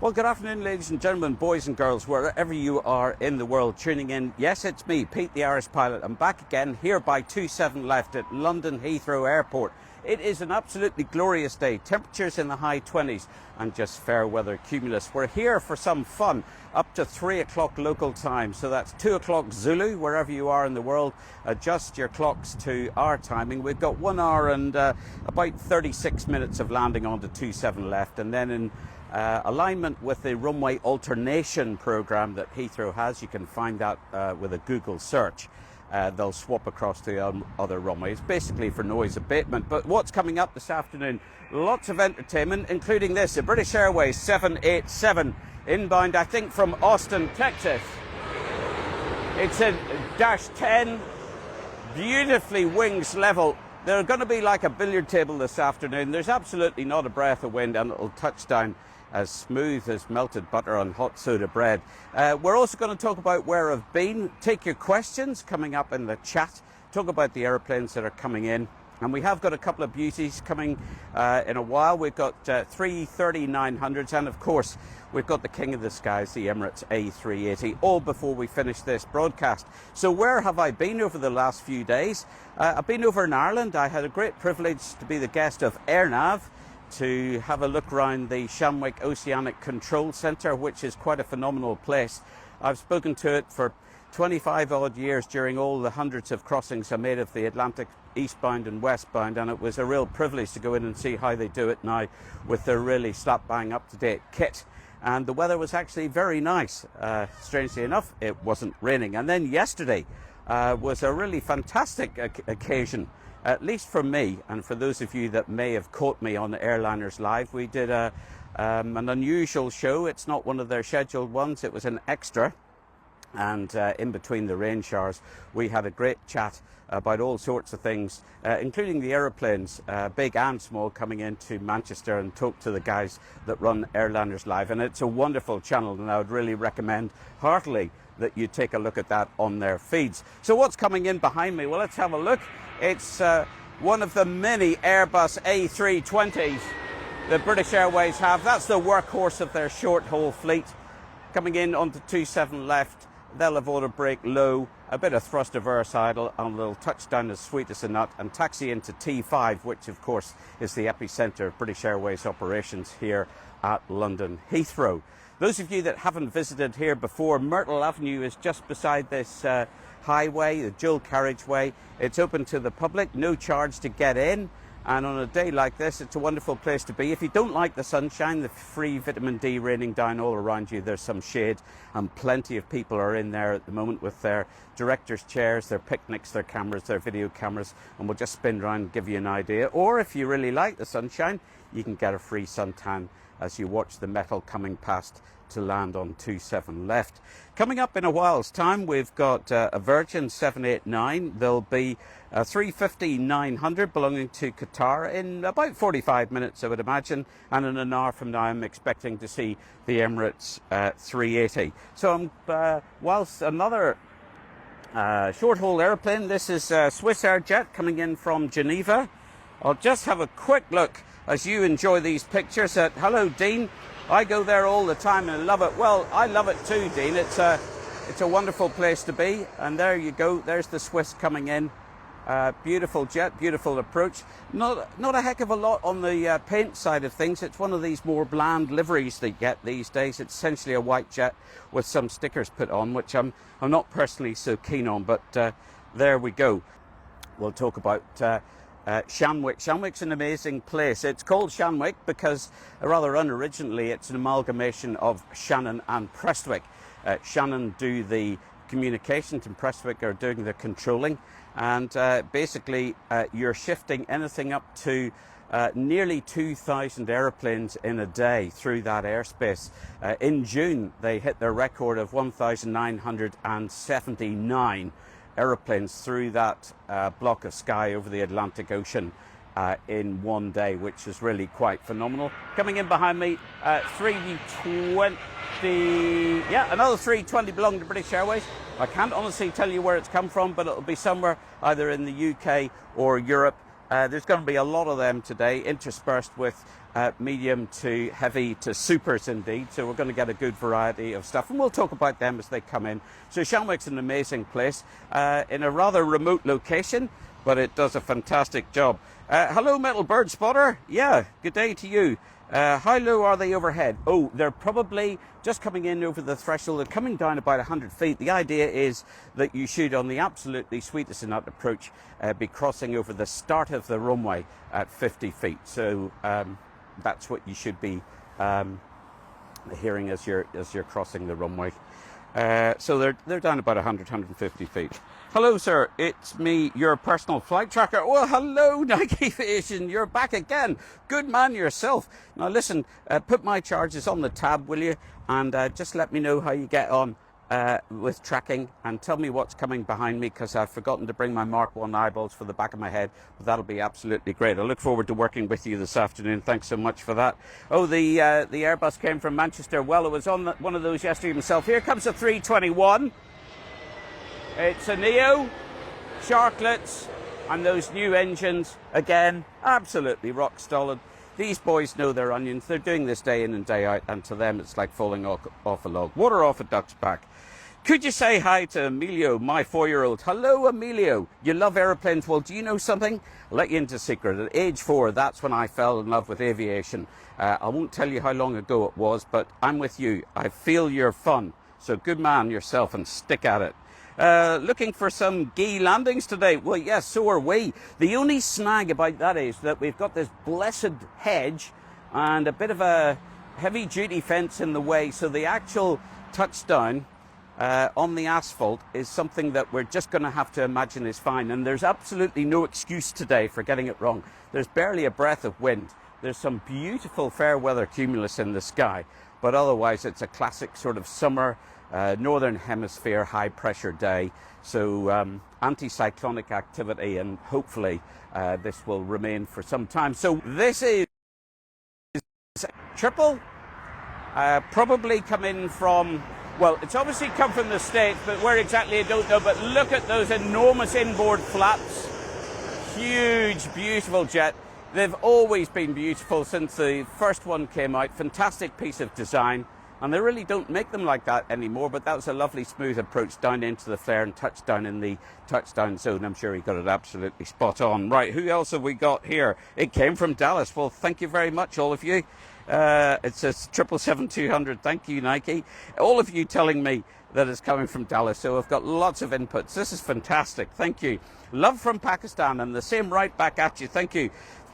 Well, good afternoon, ladies and gentlemen, boys and girls, wherever you are in the world tuning in. Yes, it's me, Pete the Irish pilot. I'm back again here by 27 left at London Heathrow Airport. It is an absolutely glorious day, temperatures in the high 20s and just fair weather cumulus. We're here for some fun up to 3 o'clock local time, so that's 2 o'clock Zulu, wherever you are in the world. Adjust your clocks to our timing. We've got 1 hour and about 36 minutes of landing onto 27 left, and then in alignment with the runway alternation program that Heathrow has. You can find that with a Google search. They'll swap across to other runways, basically for noise abatement. But what's coming up this afternoon? Lots of entertainment, including this, a British Airways 787 inbound, I think, from Austin, Texas. It's a dash 10, beautifully wings level. They're going to be like a billiard table this afternoon. There's absolutely not a breath of wind, and it'll touch down as smooth as melted butter on hot soda bread. We're also going to talk about where I've been, take your questions coming up in the chat, talk about the aeroplanes that are coming in. And we have got a couple of beauties coming in a while. We've got 330-900s, and of course we've got the king of the skies, the Emirates A380, all before we finish this broadcast. So where have I been over the last few days? I've been over in Ireland. I had a great privilege to be the guest of AirNav, to have a look around the Shamwick Oceanic Control Centre, which is quite a phenomenal place. I've spoken to it for 25 odd years during all the hundreds of crossings I made of the Atlantic eastbound and westbound, and it was a real privilege to go in and see how they do it now with their really slap bang up to date kit. And the weather was actually very nice. Strangely enough, it wasn't raining. And then yesterday was a really fantastic occasion, at least for me, and for those of you that may have caught me on Airliners Live. We did an unusual show. It's not one of their scheduled ones. It was an extra. And in between the rain showers, we had a great chat about all sorts of things, including the aeroplanes, big and small, coming into Manchester, and talk to the guys that run Airliners Live. And it's a wonderful channel, and I would really recommend heartily that you take a look at that on their feeds. So what's coming in behind me? Well, let's have a look. It's one of the many Airbus A320s that British Airways have. That's the workhorse of their short-haul fleet. Coming in onto 27 left, they'll have auto brake low, a bit of thrust reverse idle, and they'll touch down as sweet as a nut and taxi into T5, which of course is the epicentre of British Airways operations here at London Heathrow. Those of you that haven't visited here before, Myrtle Avenue is just beside this highway, the dual carriageway. It's open to the public, no charge to get in. And on a day like this, it's a wonderful place to be. If you don't like the sunshine, the free vitamin D raining down all around you, there's some shade, and plenty of people are in there at the moment with their director's chairs, their picnics, their cameras, their video cameras, and we'll just spin around and give you an idea. Or if you really like the sunshine, you can get a free suntan as you watch the Myrtle coming past to land on 27 left. Coming up in a while's time, we've got a Virgin 789. There'll be a 350-900 belonging to Qatar in about 45 minutes, I would imagine. And in an hour from now, I'm expecting to see the Emirates 380. So whilst another short-haul aeroplane, this is Swiss Air Jet coming in from Geneva. I'll just have a quick look as you enjoy these pictures at, hello Dean, I go there all the time and I love it. Well, I love it too, Dean. It's a wonderful place to be. And there you go, there's the Swiss coming in. Beautiful jet, beautiful approach. Not a heck of a lot on the paint side of things. It's one of these more bland liveries they get these days. It's essentially a white jet with some stickers put on, which I'm not personally so keen on, but there we go. We'll talk about Shamwick. Shamwick's an amazing place. It's called Shamwick because, rather unoriginally, it's an amalgamation of Shannon and Prestwick. Shannon do the communications and Prestwick are doing the controlling, and basically you're shifting anything up to nearly 2,000 aeroplanes in a day through that airspace. In June they hit their record of 1,979 aeroplanes through that block of sky over the Atlantic Ocean in one day, which is really quite phenomenal. Coming in behind me, 320, another 320 belonging to British Airways. I can't honestly tell you where it's come from, but it'll be somewhere either in the UK or Europe. There's going to be a lot of them today, interspersed with medium to heavy to supers indeed. So we're going to get a good variety of stuff, and we'll talk about them as they come in. So Shamwick's an amazing place in a rather remote location, but it does a fantastic job. Hello, Myrtle Bird Spotter. Yeah, good day to you. How low are they overhead? Oh, they're probably just coming in over the threshold. They're coming down about 100 feet. The idea is that you should, on the absolutely sweetest in that approach, be crossing over the start of the runway at 50 feet. So that's what you should be hearing as you're crossing the runway. So they're down about 150 feet. Hello, sir. It's me, your personal flight tracker. Well, hello, Nike Aviation. You're back again. Good man yourself. Now, listen, put my charges on the tab, will you? And just let me know how you get on with tracking, and tell me what's coming behind me, because I've forgotten to bring my Mark 1 eyeballs for the back of my head. But that'll be absolutely great. I look forward to working with you this afternoon. Thanks so much for that. Oh, the Airbus came from Manchester. Well, it was on one of those yesterday himself. Here comes a 321. It's a Neo, Sharklets, and those new engines, again, absolutely rock solid. These boys know their onions. They're doing this day in and day out, and to them it's like falling off a log. Water off a duck's back. Could you say hi to Emilio, my 4-year-old? Hello, Emilio. You love aeroplanes. Well, do you know something? I'll let you into a secret. At age 4, that's when I fell in love with aviation. I won't tell you how long ago it was, but I'm with you. I feel your fun. So good man yourself, and stick at it. Looking for some gee landings today? Well, yes, so are we. The only snag about that is that we've got this blessed hedge and a bit of a heavy-duty fence in the way, so the actual touchdown on the asphalt is something that we're just going to have to imagine is fine. And there's absolutely no excuse today for getting it wrong. There's barely a breath of wind. There's some beautiful fair weather cumulus in the sky, but otherwise it's a classic sort of summer northern hemisphere high pressure day. So anticyclonic activity, and hopefully this will remain for some time. So this is triple, probably come in from, well, it's obviously come from the States, but where exactly I don't know. But look at those enormous inboard flaps. Huge, beautiful jet. They've always been beautiful since the first one came out. Fantastic piece of design. And they really don't make them like that anymore, but that was a lovely smooth approach down into the flare and touchdown in the touchdown zone. I'm sure he got it absolutely spot on. Right, who else have we got here? It came from Dallas. Well, thank you very much, all of you. It's a 777-200. Thank you, Nike. All of you telling me that it's coming from Dallas, so I've got lots of inputs. This is fantastic. Thank you. Love from Pakistan, and the same right back at you. Thank you.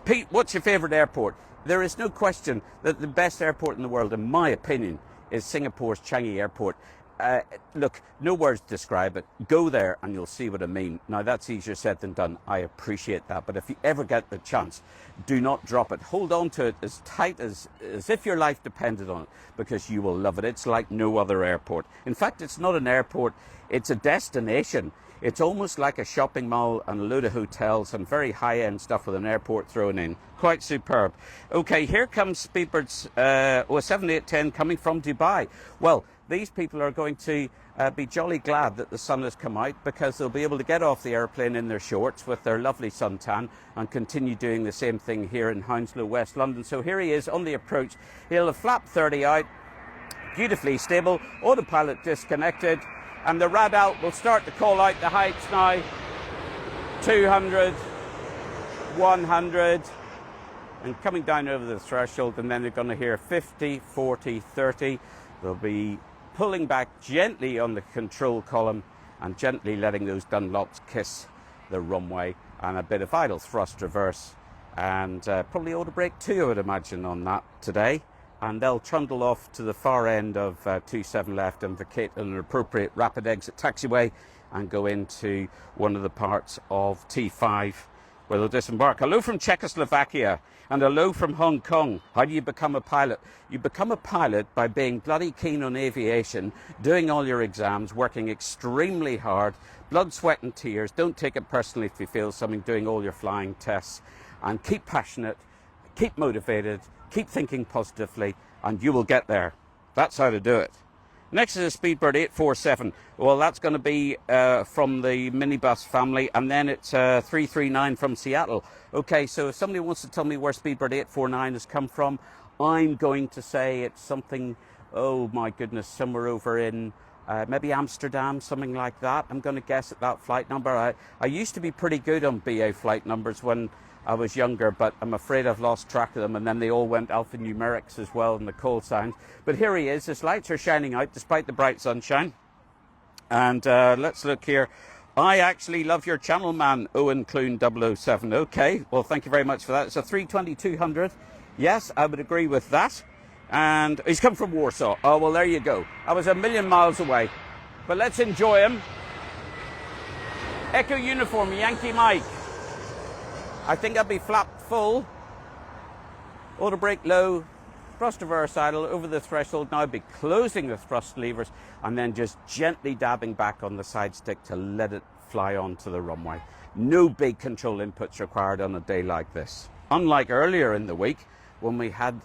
Pete, what's your favourite airport? There is no question that the best airport in the world, in my opinion, is Singapore's Changi Airport. Look, no words describe it. Go there and you'll see what I mean. Now, that's easier said than done. I appreciate that. But if you ever get the chance, do not drop it. Hold on to it as tight as if your life depended on it, because you will love it. It's like no other airport. In fact, it's not an airport. It's a destination. It's almost like a shopping mall and a load of hotels and very high-end stuff with an airport thrown in. Quite superb. Okay, here comes Speedbirds 7810 coming from Dubai. Well, these people are going to be jolly glad that the sun has come out, because they'll be able to get off the airplane in their shorts with their lovely suntan and continue doing the same thing here in Hounslow, West London. So here he is on the approach. He'll have flap 30 out, beautifully stable, autopilot disconnected. And the radar will start to call out the heights now. 200, 100, and coming down over the threshold, and then they're going to hear 50, 40, 30. They'll be pulling back gently on the control column and gently letting those Dunlops kiss the runway, and a bit of idle thrust reverse, and probably auto brake too, I would imagine, on that today. And they'll trundle off to the far end of 27 left and vacate an appropriate rapid exit taxiway and go into one of the parts of T5 where they'll disembark. Hello from Czechoslovakia and hello from Hong Kong. How do you become a pilot? You become a pilot by being bloody keen on aviation, doing all your exams, working extremely hard, blood, sweat and tears. Don't take it personally if you fail something, doing all your flying tests, and keep passionate, keep motivated, keep thinking positively, and you will get there. That's how to do it. Next is a Speedbird 847. Well, that's going to be from the minibus family, and then it's 339 from Seattle. Okay, so if somebody wants to tell me where Speedbird 849 has come from, I'm going to say it's something, oh my goodness, somewhere over in maybe Amsterdam, something like that. I'm going to guess at that flight number. I used to be pretty good on BA flight numbers when I was younger, but I'm afraid I've lost track of them, and then they all went alphanumerics as well in the call signs. But here he is. His lights are shining out despite the bright sunshine. And let's look here. I actually love your channel, man, Owen Clune 007. Okay, well, thank you very much for that. It's a 320-200. Yes, I would agree with that. And he's come from Warsaw. Oh, well, there you go. I was a million miles away. But let's enjoy him. Echo Uniform, Yankee Mike. I think I'll be flapped full. Auto brake low, thrust reverse idle over the threshold. Now I'll be closing the thrust levers and then just gently dabbing back on the side stick to let it fly onto the runway. No big control inputs required on a day like this. Unlike earlier in the week when we had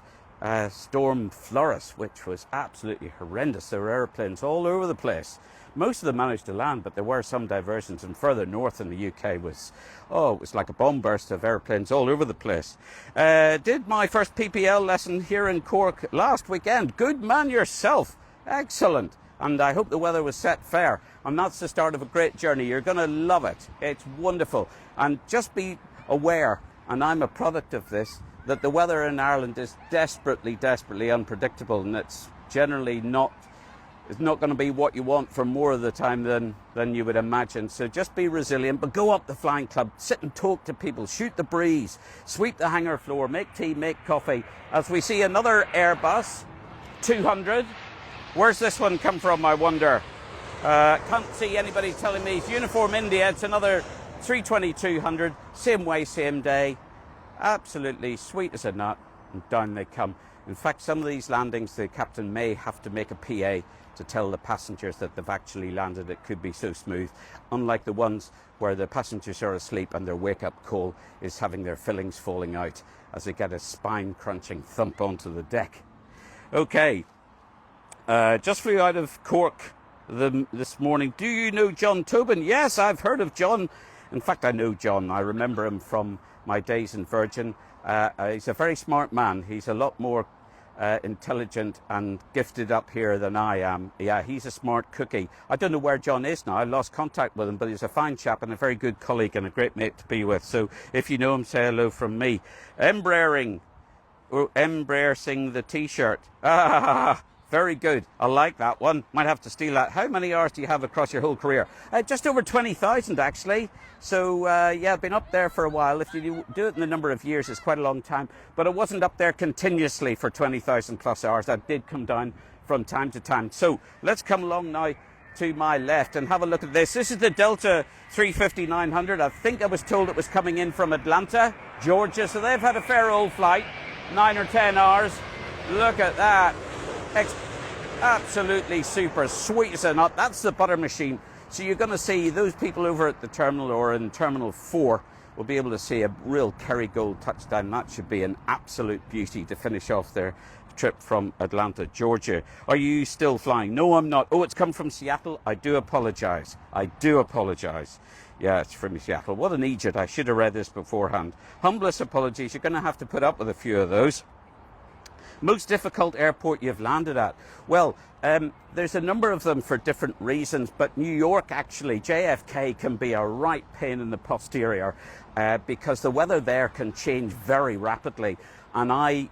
Storm Floris, which was absolutely horrendous. There were airplanes all over the place. Most of them managed to land, but there were some diversions, and further north in the UK was, oh, it was like a bomb burst of airplanes all over the place. Did my first PPL lesson here in Cork last weekend. Good man yourself. Excellent. And I hope the weather was set fair. And that's the start of a great journey. You're going to love it. It's wonderful. And just be aware, and I'm a product of this, that the weather in Ireland is desperately, desperately unpredictable, and it's generally not going to be what you want for more of the time than you would imagine. So just be resilient, but go up the flying club, sit and talk to people, shoot the breeze, sweep the hangar floor, make tea, make coffee. As we see another Airbus 200. Where's this one come from, I wonder? Can't see anybody telling me. It's Uniform India. It's another 320-200, same way, same day. Absolutely sweet as a nut, and down they come. In fact, some of these landings, the captain may have to make a PA to tell the passengers that they've actually landed. It could be so smooth, unlike the ones where the passengers are asleep and their wake-up call is having their fillings falling out as they get a spine-crunching thump onto the deck. Okay, just flew out of Cork this morning. Do you know John Tobin? Yes, I've heard of John. In fact, I know John. I remember him from my days in Virgin. He's a very smart man. He's a lot more intelligent and gifted up here than I am. Yeah, he's a smart cookie. I don't know where John is now. I lost contact with him, but he's a fine chap and a very good colleague and a great mate to be with. So if you know him, say hello from me. Embraering, or Embracing the T-shirt. Ah, very good. I like that one. Might have to steal that. How many hours do you have across your whole career? Just over 20,000 actually. So yeah, I've been up there for a while. If you do it in a number of years, it's quite a long time. But I wasn't up there continuously for 20,000 plus hours. I did come down from time to time. So let's come along now to my left and have a look at this. This is the Delta 350-900. I think I was told it was coming in from Atlanta, Georgia. So they've had a fair old flight, 9 or 10 hours. Look at that. Absolutely super, sweet as a nut. That's the butter machine. So you're going to see those people over at the terminal or in Terminal 4 will be able to see a real Kerrygold touchdown. That should be an absolute beauty to finish off their trip from Atlanta, Georgia. Are you still flying? No, I'm not. Oh, it's come from Seattle. I do apologize. I do apologize. Yeah, it's from Seattle. What an idiot. I should have read this beforehand. Humblest apologies. You're going to have to put up with a few of those. Most difficult airport you've landed at? Well, there's a number of them for different reasons, but New York actually, JFK can be a right pain in the posterior because the weather there can change very rapidly. And I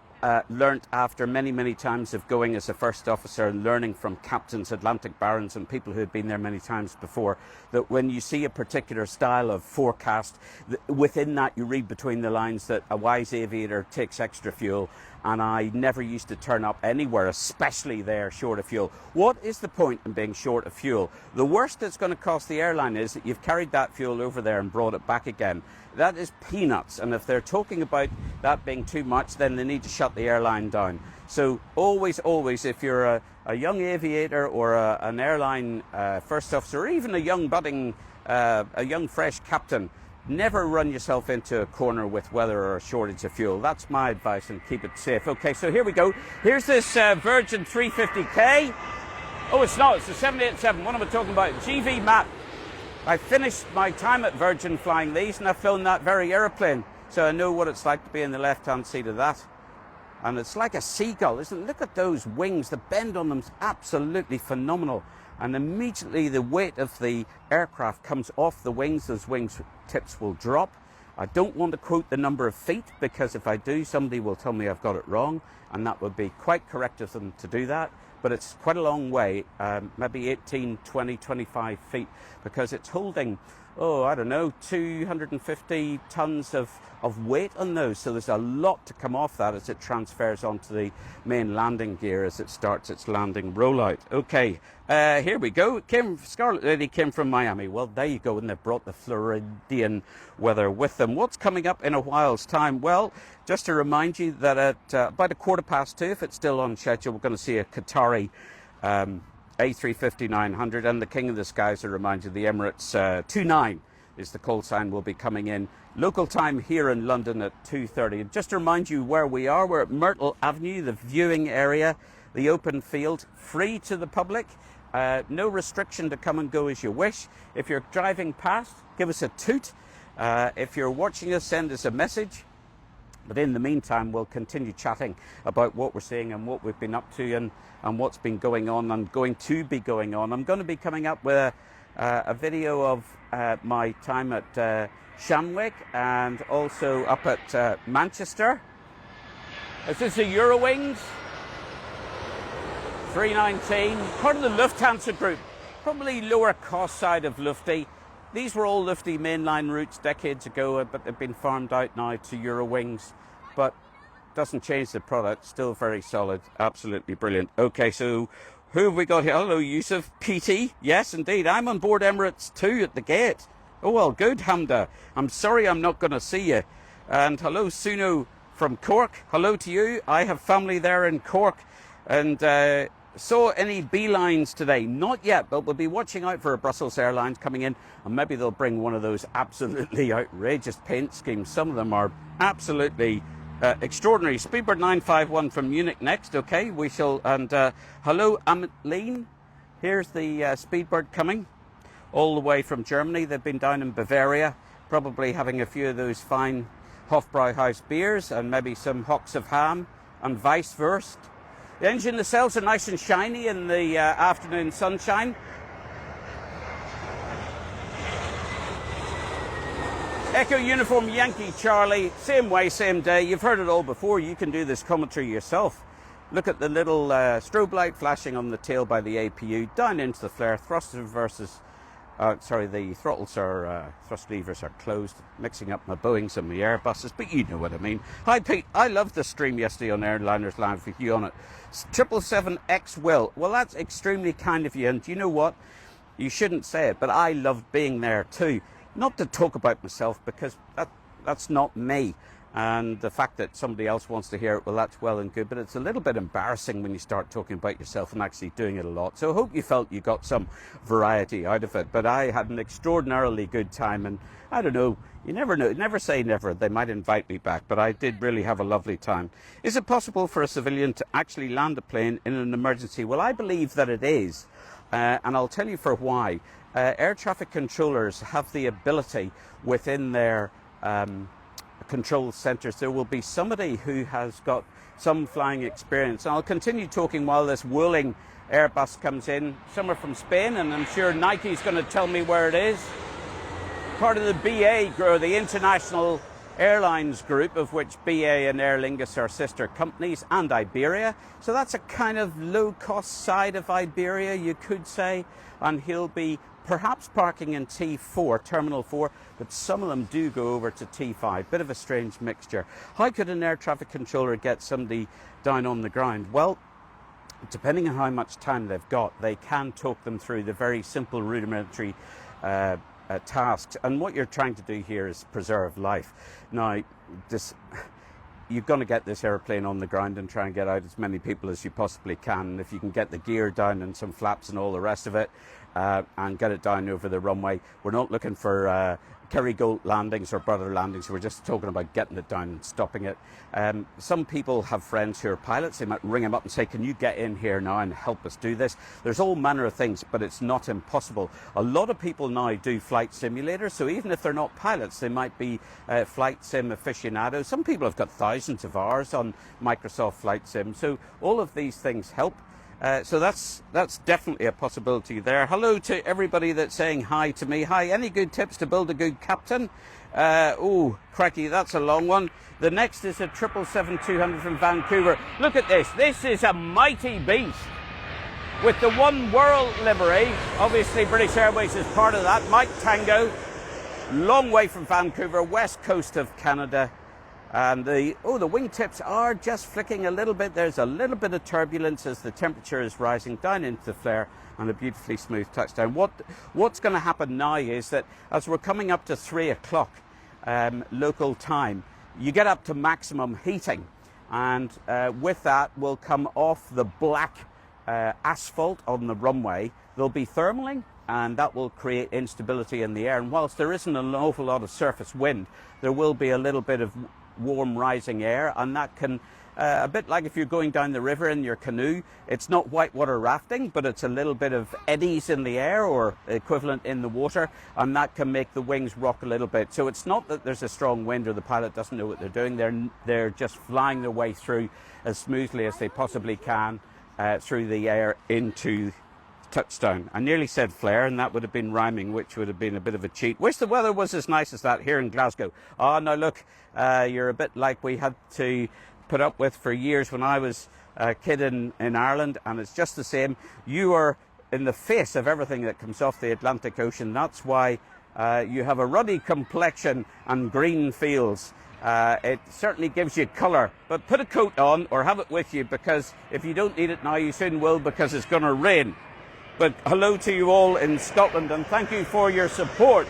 learnt after many, many times of going as a first officer and learning from captains, Atlantic barons and people who had been there many times before, that when you see a particular style of forecast, within that you read between the lines that a wise aviator takes extra fuel. And I never used to turn up anywhere, especially there, short of fuel. What is the point in being short of fuel? The worst it's going to cost the airline is that you've carried that fuel over there and brought it back again. That is peanuts. And if they're talking about that being too much, then they need to shut the airline down. So always, always, if you're a young aviator or an airline first officer, or even a young budding, a young fresh captain, never run yourself into a corner with weather or a shortage of fuel. That's my advice, and keep it safe. Okay, so here we go. Here's this Virgin 350K. Oh, it's not. It's the 787. What am I talking about? GV Map. I finished my time at Virgin flying these, and I've flown that very aeroplane. So I know what it's like to be in the left-hand seat of that. And it's like a seagull, isn't it? Look at those wings. The bend on them is absolutely phenomenal. And immediately the weight of the aircraft comes off the wings. Those wings tips will drop. I don't want to quote the number of feet, because if I do, somebody will tell me I've got it wrong, and that would be quite correct of them to do that. But it's quite a long way, maybe 18, 20, 25 feet, because it's holding, oh, I don't know, 250 tons of weight on those. So there's a lot to come off that as it transfers onto the main landing gear as it starts its landing rollout. Okay, here we go. Scarlet Lady came from Miami. Well, there you go, and they've brought the Floridian weather with them. What's coming up in a while's time? Well, just to remind you that at about 2:15, if it's still on schedule, we're going to see a Qatari A350-900 and the King of the Skies. To remind you, the Emirates 29 is the call sign, will be coming in local time here in London at 2:30. And just to remind you where we are, we're at Myrtle Avenue, the viewing area, the open field, free to the public. No restriction to come and go as you wish. If you're driving past, give us a toot. If you're watching us, send us a message. But in the meantime, we'll continue chatting about what we're seeing and what we've been up to and what's been going on and going to be going on. I'm going to be coming up with a video of my time at Shamwick and also up at Manchester. This is the Eurowings 319, part of the Lufthansa group, probably lower cost side of Lufty. These were all Lufty mainline routes decades ago, but they've been farmed out now to Eurowings. But doesn't change the product, still very solid, absolutely brilliant. Okay, so who have we got here? Hello, Yusuf, PT. Yes, indeed, I'm on board Emirates 2 at the gate. Oh, well, good, Hamda. I'm sorry I'm not going to see you. And hello, Suno from Cork. Hello to you. I have family there in Cork. And saw any beelines today? Not yet, but we'll be watching out for a Brussels Airlines coming in, and maybe they'll bring one of those absolutely outrageous paint schemes. Some of them are absolutely extraordinary. Speedbird 951 from Munich next. Okay, we shall. And hello, Ameline. Here's the Speedbird coming all the way from Germany. They've been down in Bavaria, probably having a few of those fine Hofbrauhaus beers and maybe some hocks of ham and Weisswurst. The engine nacelles are nice and shiny in the afternoon sunshine. Echo Uniform Yankee Charlie, same way, same day. You've heard it all before. You can do this commentary yourself. Look at the little strobe light flashing on the tail by the APU, down into the flare, thrust reverses. The throttles are, thrust levers are closed, mixing up my Boeings and my Airbuses, but you know what I mean. Hi Pete, I loved the stream yesterday on Airliners Live with you on it. 777X Will. Well, that's extremely kind of you, and you know what? You shouldn't say it, but I loved being there too. Not to talk about myself, because that's not me. And the fact that somebody else wants to hear it, well, that's well and good, but it's a little bit embarrassing when you start talking about yourself and actually doing it a lot. So I hope you felt you got some variety out of it. But I had an extraordinarily good time, and I don't know, you never know, never say never. They might invite me back, but I did really have a lovely time. Is it possible for a civilian to actually land a plane in an emergency? Well, I believe that it is, and I'll tell you for why. Air traffic controllers have the ability within their control centres. There will be somebody who has got some flying experience. And I'll continue talking while this whirling Airbus comes in. Some are from Spain, and I'm sure Nike's going to tell me where it is. Part of the BA, or the International Airlines Group, of which BA and Aer Lingus are sister companies, and Iberia. So that's a kind of low-cost side of Iberia, you could say. And he'll be perhaps parking in T4, Terminal 4, but some of them do go over to T5. Bit of a strange mixture. How could an air traffic controller get somebody down on the ground? Well, depending on how much time they've got, they can talk them through the very simple rudimentary tasks. And what you're trying to do here is preserve life. Now, you're going to get this airplane on the ground and try and get out as many people as you possibly can. If you can get the gear down and some flaps and all the rest of it, and get it down over the runway. We're not looking for Kerrygold landings or brother landings. We're just talking about getting it down and stopping it. Some people have friends who are pilots. They might ring them up and say, can you get in here now and help us do this? There's all manner of things, but it's not impossible. A lot of people now do flight simulators, so even if they're not pilots, they might be flight sim aficionados. Some people have got thousands of hours on Microsoft Flight Sim, so all of these things help. So that's definitely a possibility there. Hello to everybody that's saying hi to me. Hi, any good tips to build a good captain? Oh, crikey, that's a long one. The next is a 777-200 from Vancouver. Look at this. This is a mighty beast. With the One World livery, obviously British Airways is part of that. Mike Tango, long way from Vancouver, west coast of Canada. And the wingtips are just flicking a little bit. There's a little bit of turbulence as the temperature is rising down into the flare, and a beautifully smooth touchdown. What's going to happen now is that as we're coming up to 3 o'clock local time, you get up to maximum heating, and with that will come off the black asphalt on the runway. There'll be thermaling, and that will create instability in the air. And whilst there isn't an awful lot of surface wind, there will be a little bit of warm rising air, and that can a bit like if you're going down the river in your canoe. It's not whitewater rafting, but it's a little bit of eddies in the air or equivalent in the water, and that can make the wings rock a little bit. So it's not that there's a strong wind or the pilot doesn't know what they're doing. They're just flying their way through as smoothly as they possibly can through the air into touchdown. I nearly said flare, and that would have been rhyming, which would have been a bit of a cheat. Wish the weather was as nice as that here in Glasgow. Oh, no, look, you're a bit like we had to put up with for years when I was a kid in Ireland, and it's just the same. You are in the face of everything that comes off the Atlantic Ocean. That's why you have a ruddy complexion and green fields. It certainly gives you colour, but put a coat on or have it with you, because if you don't need it now, you soon will, because it's going to rain. But hello to you all in Scotland, and thank you for your support.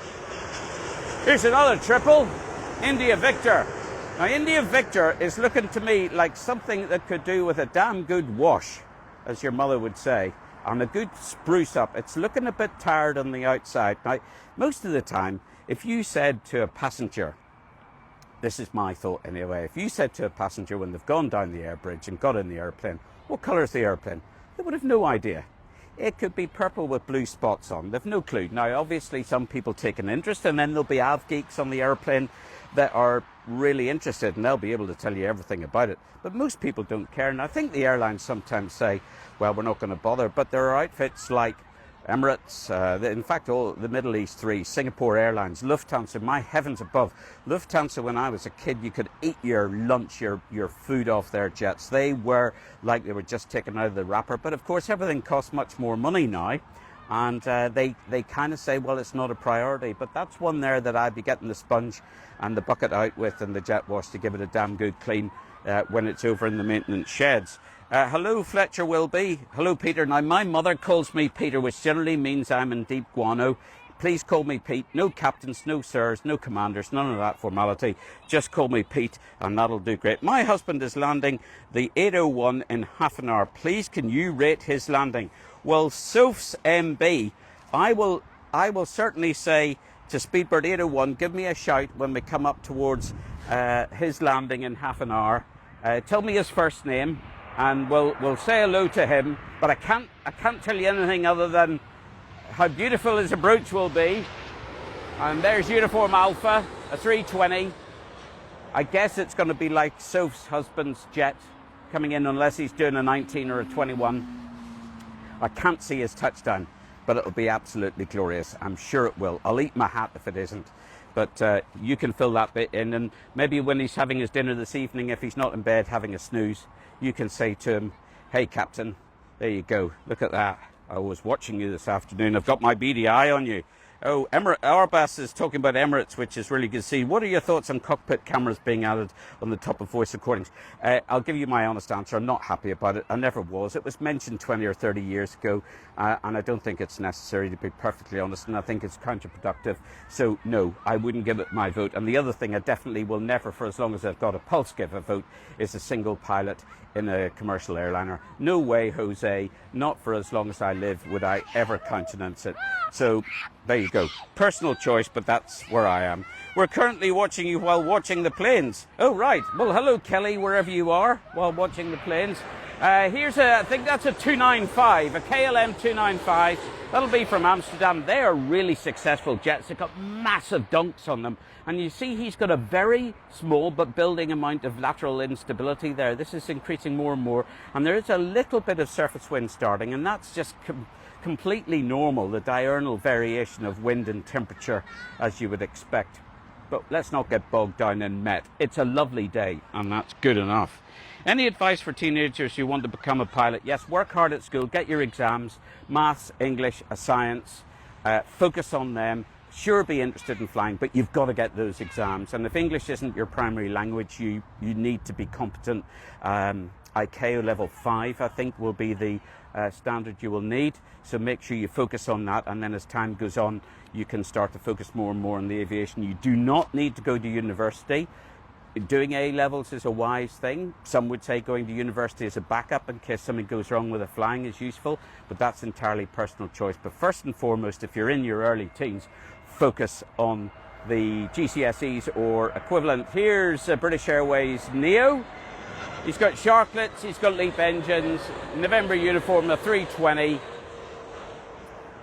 Here's another triple, India Victor. Now, India Victor is looking to me like something that could do with a damn good wash, as your mother would say, and a good spruce up. It's looking a bit tired on the outside. Now, most of the time, if you said to a passenger, this is my thought anyway, if you said to a passenger when they've gone down the air bridge and got in the airplane, what colour is the airplane? They would have no idea. It could be purple with blue spots on. They've no clue. Now, obviously, some people take an interest, and then there'll be av geeks on the airplane that are really interested, and they'll be able to tell you everything about it. But most people don't care, and I think the airlines sometimes say, well, we're not going to bother. But there are outfits like Emirates, in fact, all the Middle East three, Singapore Airlines, Lufthansa, my heavens above. Lufthansa, when I was a kid, you could eat your lunch, your food off their jets. They were like they were just taken out of the wrapper. But of course, everything costs much more money now. And they kind of say, well, it's not a priority. But that's one there that I'd be getting the sponge and the bucket out with and the jet wash to give it a damn good clean when it's over in the maintenance sheds. Hello, Fletcher Wilby. Hello, Peter. Now, my mother calls me Peter, which generally means I'm in deep guano. Please call me Pete. No captains, no sirs, no commanders, none of that formality. Just call me Pete, and that'll do great. My husband is landing the 801 in half an hour. Please, can you rate his landing? Well, Soph's MB, I will certainly say to Speedbird 801, give me a shout when we come up towards his landing in half an hour. Tell me his first name, and we'll say hello to him. But I can't tell you anything other than how beautiful his approach will be. And there's Uniform Alpha, a 320. I guess it's going to be like Soph's husband's jet coming in, unless he's doing a 19 or a 21. I can't see his touchdown, but it'll be absolutely glorious. I'm sure it will. I'll eat my hat if it isn't. But you can fill that bit in, and maybe when he's having his dinner this evening, if he's not in bed having a snooze, you can say to him, hey, Captain, there you go. Look at that. I was watching you this afternoon. I've got my beady eye on you. Oh, Airbus is talking about Emirates, which is really good to see. What are your thoughts on cockpit cameras being added on the top of voice recordings? I'll give you my honest answer. I'm not happy about it. I never was. It was mentioned 20 or 30 years ago, and I don't think it's necessary, to be perfectly honest, and I think it's counterproductive. So, no, I wouldn't give it my vote. And the other thing I definitely will never, for as long as I've got a pulse, give a vote, is a single pilot in a commercial airliner. No way, Jose, not for as long as I live, would I ever countenance it. So There you go. Personal choice, but that's where I am. We're currently watching you while watching the planes. Oh, right. Well, hello, Kelly, wherever you are, while watching the planes. I think that's a 295, a KLM 295. That'll be from Amsterdam. They are really successful jets. They've got massive dunks on them. And you see he's got a very small but building amount of lateral instability there. This is increasing more and more. And there is a little bit of surface wind starting, and that's just completely normal, the diurnal variation of wind and temperature, as you would expect. But let's not get bogged down in Met. It's a lovely day, and that's good enough. Any advice for teenagers who want to become a pilot? Yes, work hard at school, get your exams, maths, English, science, focus on them. Sure, be interested in flying, but you've got to get those exams. And if English isn't your primary language, you need to be competent. ICAO level 5, I think, will be the standard you will need. So make sure you focus on that, and then as time goes on, you can start to focus more and more on the aviation. You do not need to go to university. Doing A-levels is a wise thing. Some would say going to university as a backup in case something goes wrong with the flying is useful, but that's entirely personal choice. But first and foremost, if you're in your early teens, focus on the GCSEs or equivalent. Here's British Airways Neo. He's got sharklets, he's got LEAP engines, November uniform, a 320.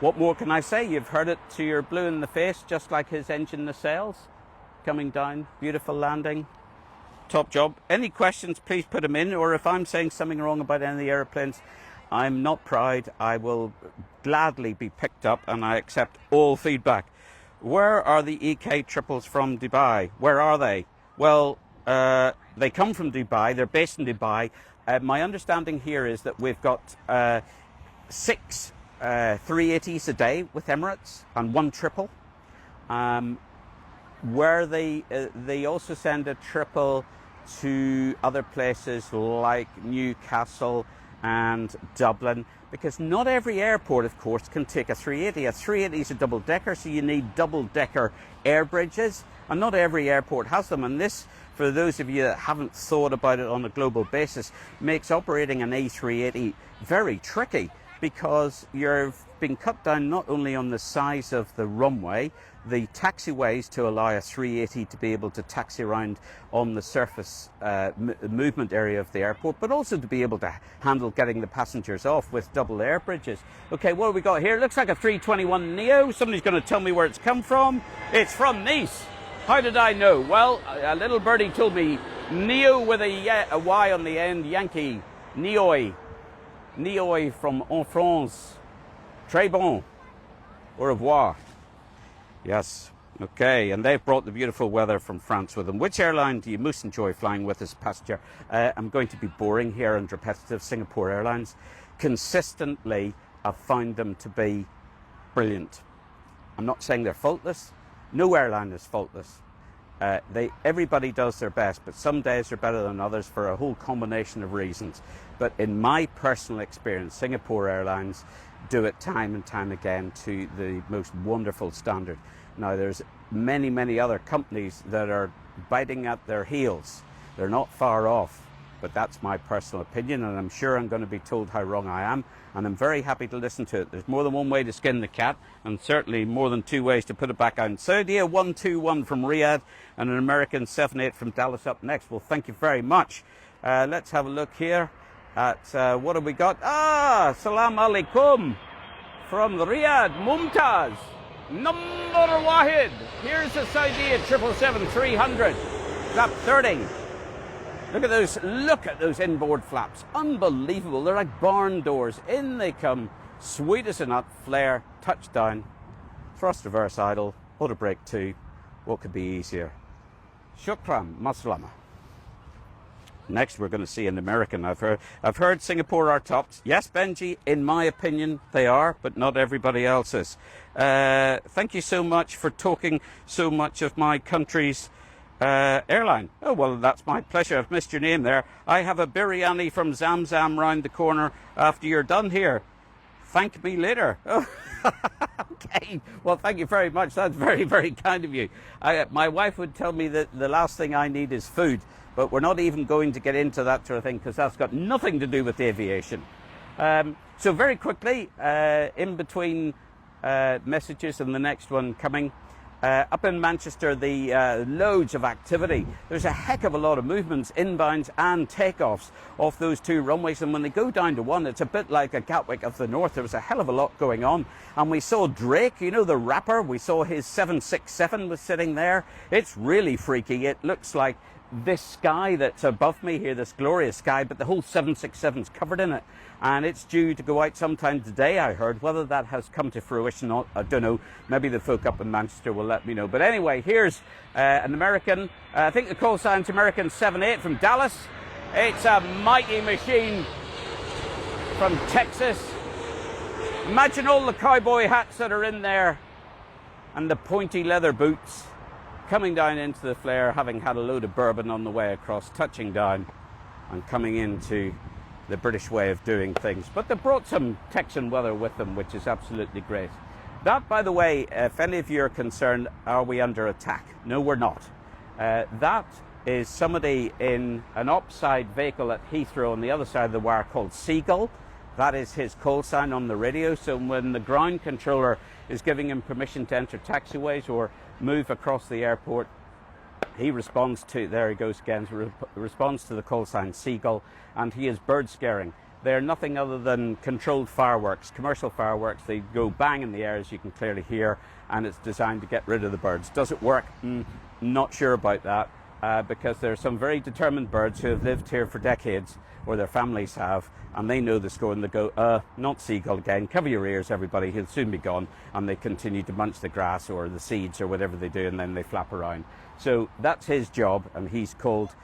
What more can I say? You've heard it to your blue in the face, just like his engine nacelles. Coming down, beautiful landing, top job. Any questions, please put them in, or if I'm saying something wrong about any of the airplanes, I'm not proud. I will gladly be picked up, and I accept all feedback. Where are the EK triples from Dubai? Where are they? Well, they come from Dubai. They're based in Dubai. My understanding here is that we've got 6 380s a day with Emirates and 1 triple. Where they also send a triple to other places like Newcastle and Dublin, because not every airport, of course, can take a 380. A 380 is a double-decker, so you need double-decker air bridges, and not every airport has them. And this, for those of you that haven't thought about it on a global basis, makes operating an A380 very tricky, because you've been cut down not only on the size of the runway, the taxiways to allow a 380 to be able to taxi around on the surface movement area of the airport, but also to be able to handle getting the passengers off with double air bridges. Okay, what have we got here? Looks like a 321 Neo. Somebody's going to tell me where it's come from. It's from Nice. How did I know? Well, a little birdie told me Neo with a Y on the end, Yankee, Neoi. Neoi from En France. Très bon. Au revoir. Yes. Okay. And they've brought the beautiful weather from France with them. Which airline do you most enjoy flying with as a passenger? I'm going to be boring here and repetitive. Singapore Airlines. Consistently, I've found them to be brilliant. I'm not saying they're faultless. No airline is faultless. Everybody does their best, but some days are better than others for a whole combination of reasons. But in my personal experience, Singapore Airlines do it time and time again to the most wonderful standard. Now, there's many, many other companies that are biting at their heels. They're not far off, but that's my personal opinion, and I'm sure I'm going to be told how wrong I am, and I'm very happy to listen to it. There's more than one way to skin the cat, and certainly more than 2 ways to put it back on. Saudi 121 from Riyadh, and an American 78 from Dallas up next. Well, thank you very much. Let's have a look here at what have we got? Salam alaikum from Riyadh, Mumtaz, number Wahid. Here's the Saudi 777-300. Flap 30. Look at those inboard flaps. Unbelievable. They're like barn doors. In they come. Sweet as a nut. Flare. Touchdown. Thrust reverse idle. Auto brake 2. What could be easier? Shukran. Maslama. Next, we're going to see an American. I've heard Singapore are tops. Yes, Benji, in my opinion, they are, but not everybody else's. Thank you so much for talking so much of my country's airline. Oh, well, that's my pleasure. I've missed your name there. I have a biryani from Zamzam round the corner after you're done here. Thank me later. Oh, okay. Well, thank you very much. That's very, very kind of you. My wife would tell me that the last thing I need is food, but we're not even going to get into that sort of thing because that's got nothing to do with aviation. So very quickly, in between messages and the next one coming. Up in Manchester, loads of activity. There's a heck of a lot of movements, inbounds and takeoffs off those two runways. And when they go down to one, it's a bit like a Gatwick of the North. There was a hell of a lot going on. And we saw Drake, you know, the rapper. We saw his 767 was sitting there. It's really freaky. It looks like this sky that's above me here, this glorious sky, but the whole 767's covered in it. And it's due to go out sometime today, I heard. Whether that has come to fruition or not, I don't know. Maybe the folk up in Manchester will let me know. But anyway, here's an American, I think the call sign's American 78 from Dallas. It's a mighty machine from Texas. Imagine all the cowboy hats that are in there and the pointy leather boots, coming down into the flare, having had a load of bourbon on the way across, touching down and coming into the British way of doing things. But they brought some Texan weather with them, which is absolutely great. That, by the way, if any of you are concerned, are we under attack? No, we're not. That is somebody in an upside vehicle at Heathrow on the other side of the wire called Seagull. That is his call sign on the radio. So when the ground controller is giving him permission to enter taxiways or move across the airport, he responds to, there he goes again, responds to the call sign Seagull, and he is bird scaring. They're nothing other than controlled fireworks, commercial fireworks. They go bang in the air, as you can clearly hear, and it's designed to get rid of the birds. Does it work? Not sure about that, because there are some very determined birds who have lived here for decades, or their families have, and they know the score, and they go, not Seagull again, cover your ears everybody, he'll soon be gone, and they continue to munch the grass or the seeds or whatever they do, and then they flap around. So that's his job, and he's called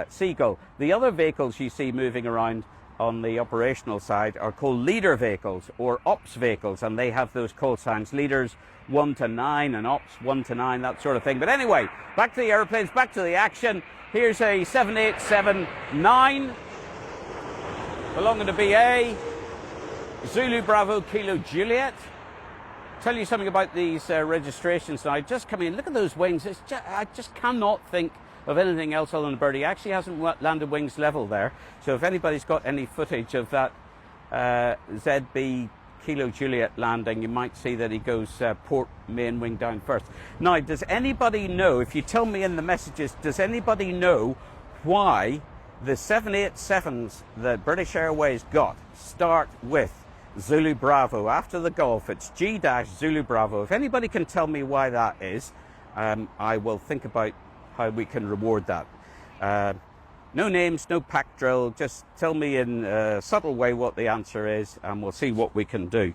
Seagull. The other vehicles you see moving around on the operational side are called leader vehicles or ops vehicles, and they have those call signs, leaders 1 to 9 and ops 1 to 9, that sort of thing. But anyway, back to the airplanes, back to the action. Here's a 787-9 belonging to BA, Zulu Bravo Kilo Juliet. Tell you something about these registrations now. Just come in, look at those wings. I just cannot think of anything else other than a bird. He actually hasn't landed wings level there. So if anybody's got any footage of that ZB Kilo Juliet landing, you might see that he goes port main wing down first. Now, does anybody know, if you tell me in the messages, does anybody know why the 787s that British Airways got start with Zulu Bravo? After the Golf, it's G-Zulu Bravo. If anybody can tell me why that is, I will think about how we can reward that. No names, no pack drill, just tell me in a subtle way what the answer is, and we'll see what we can do.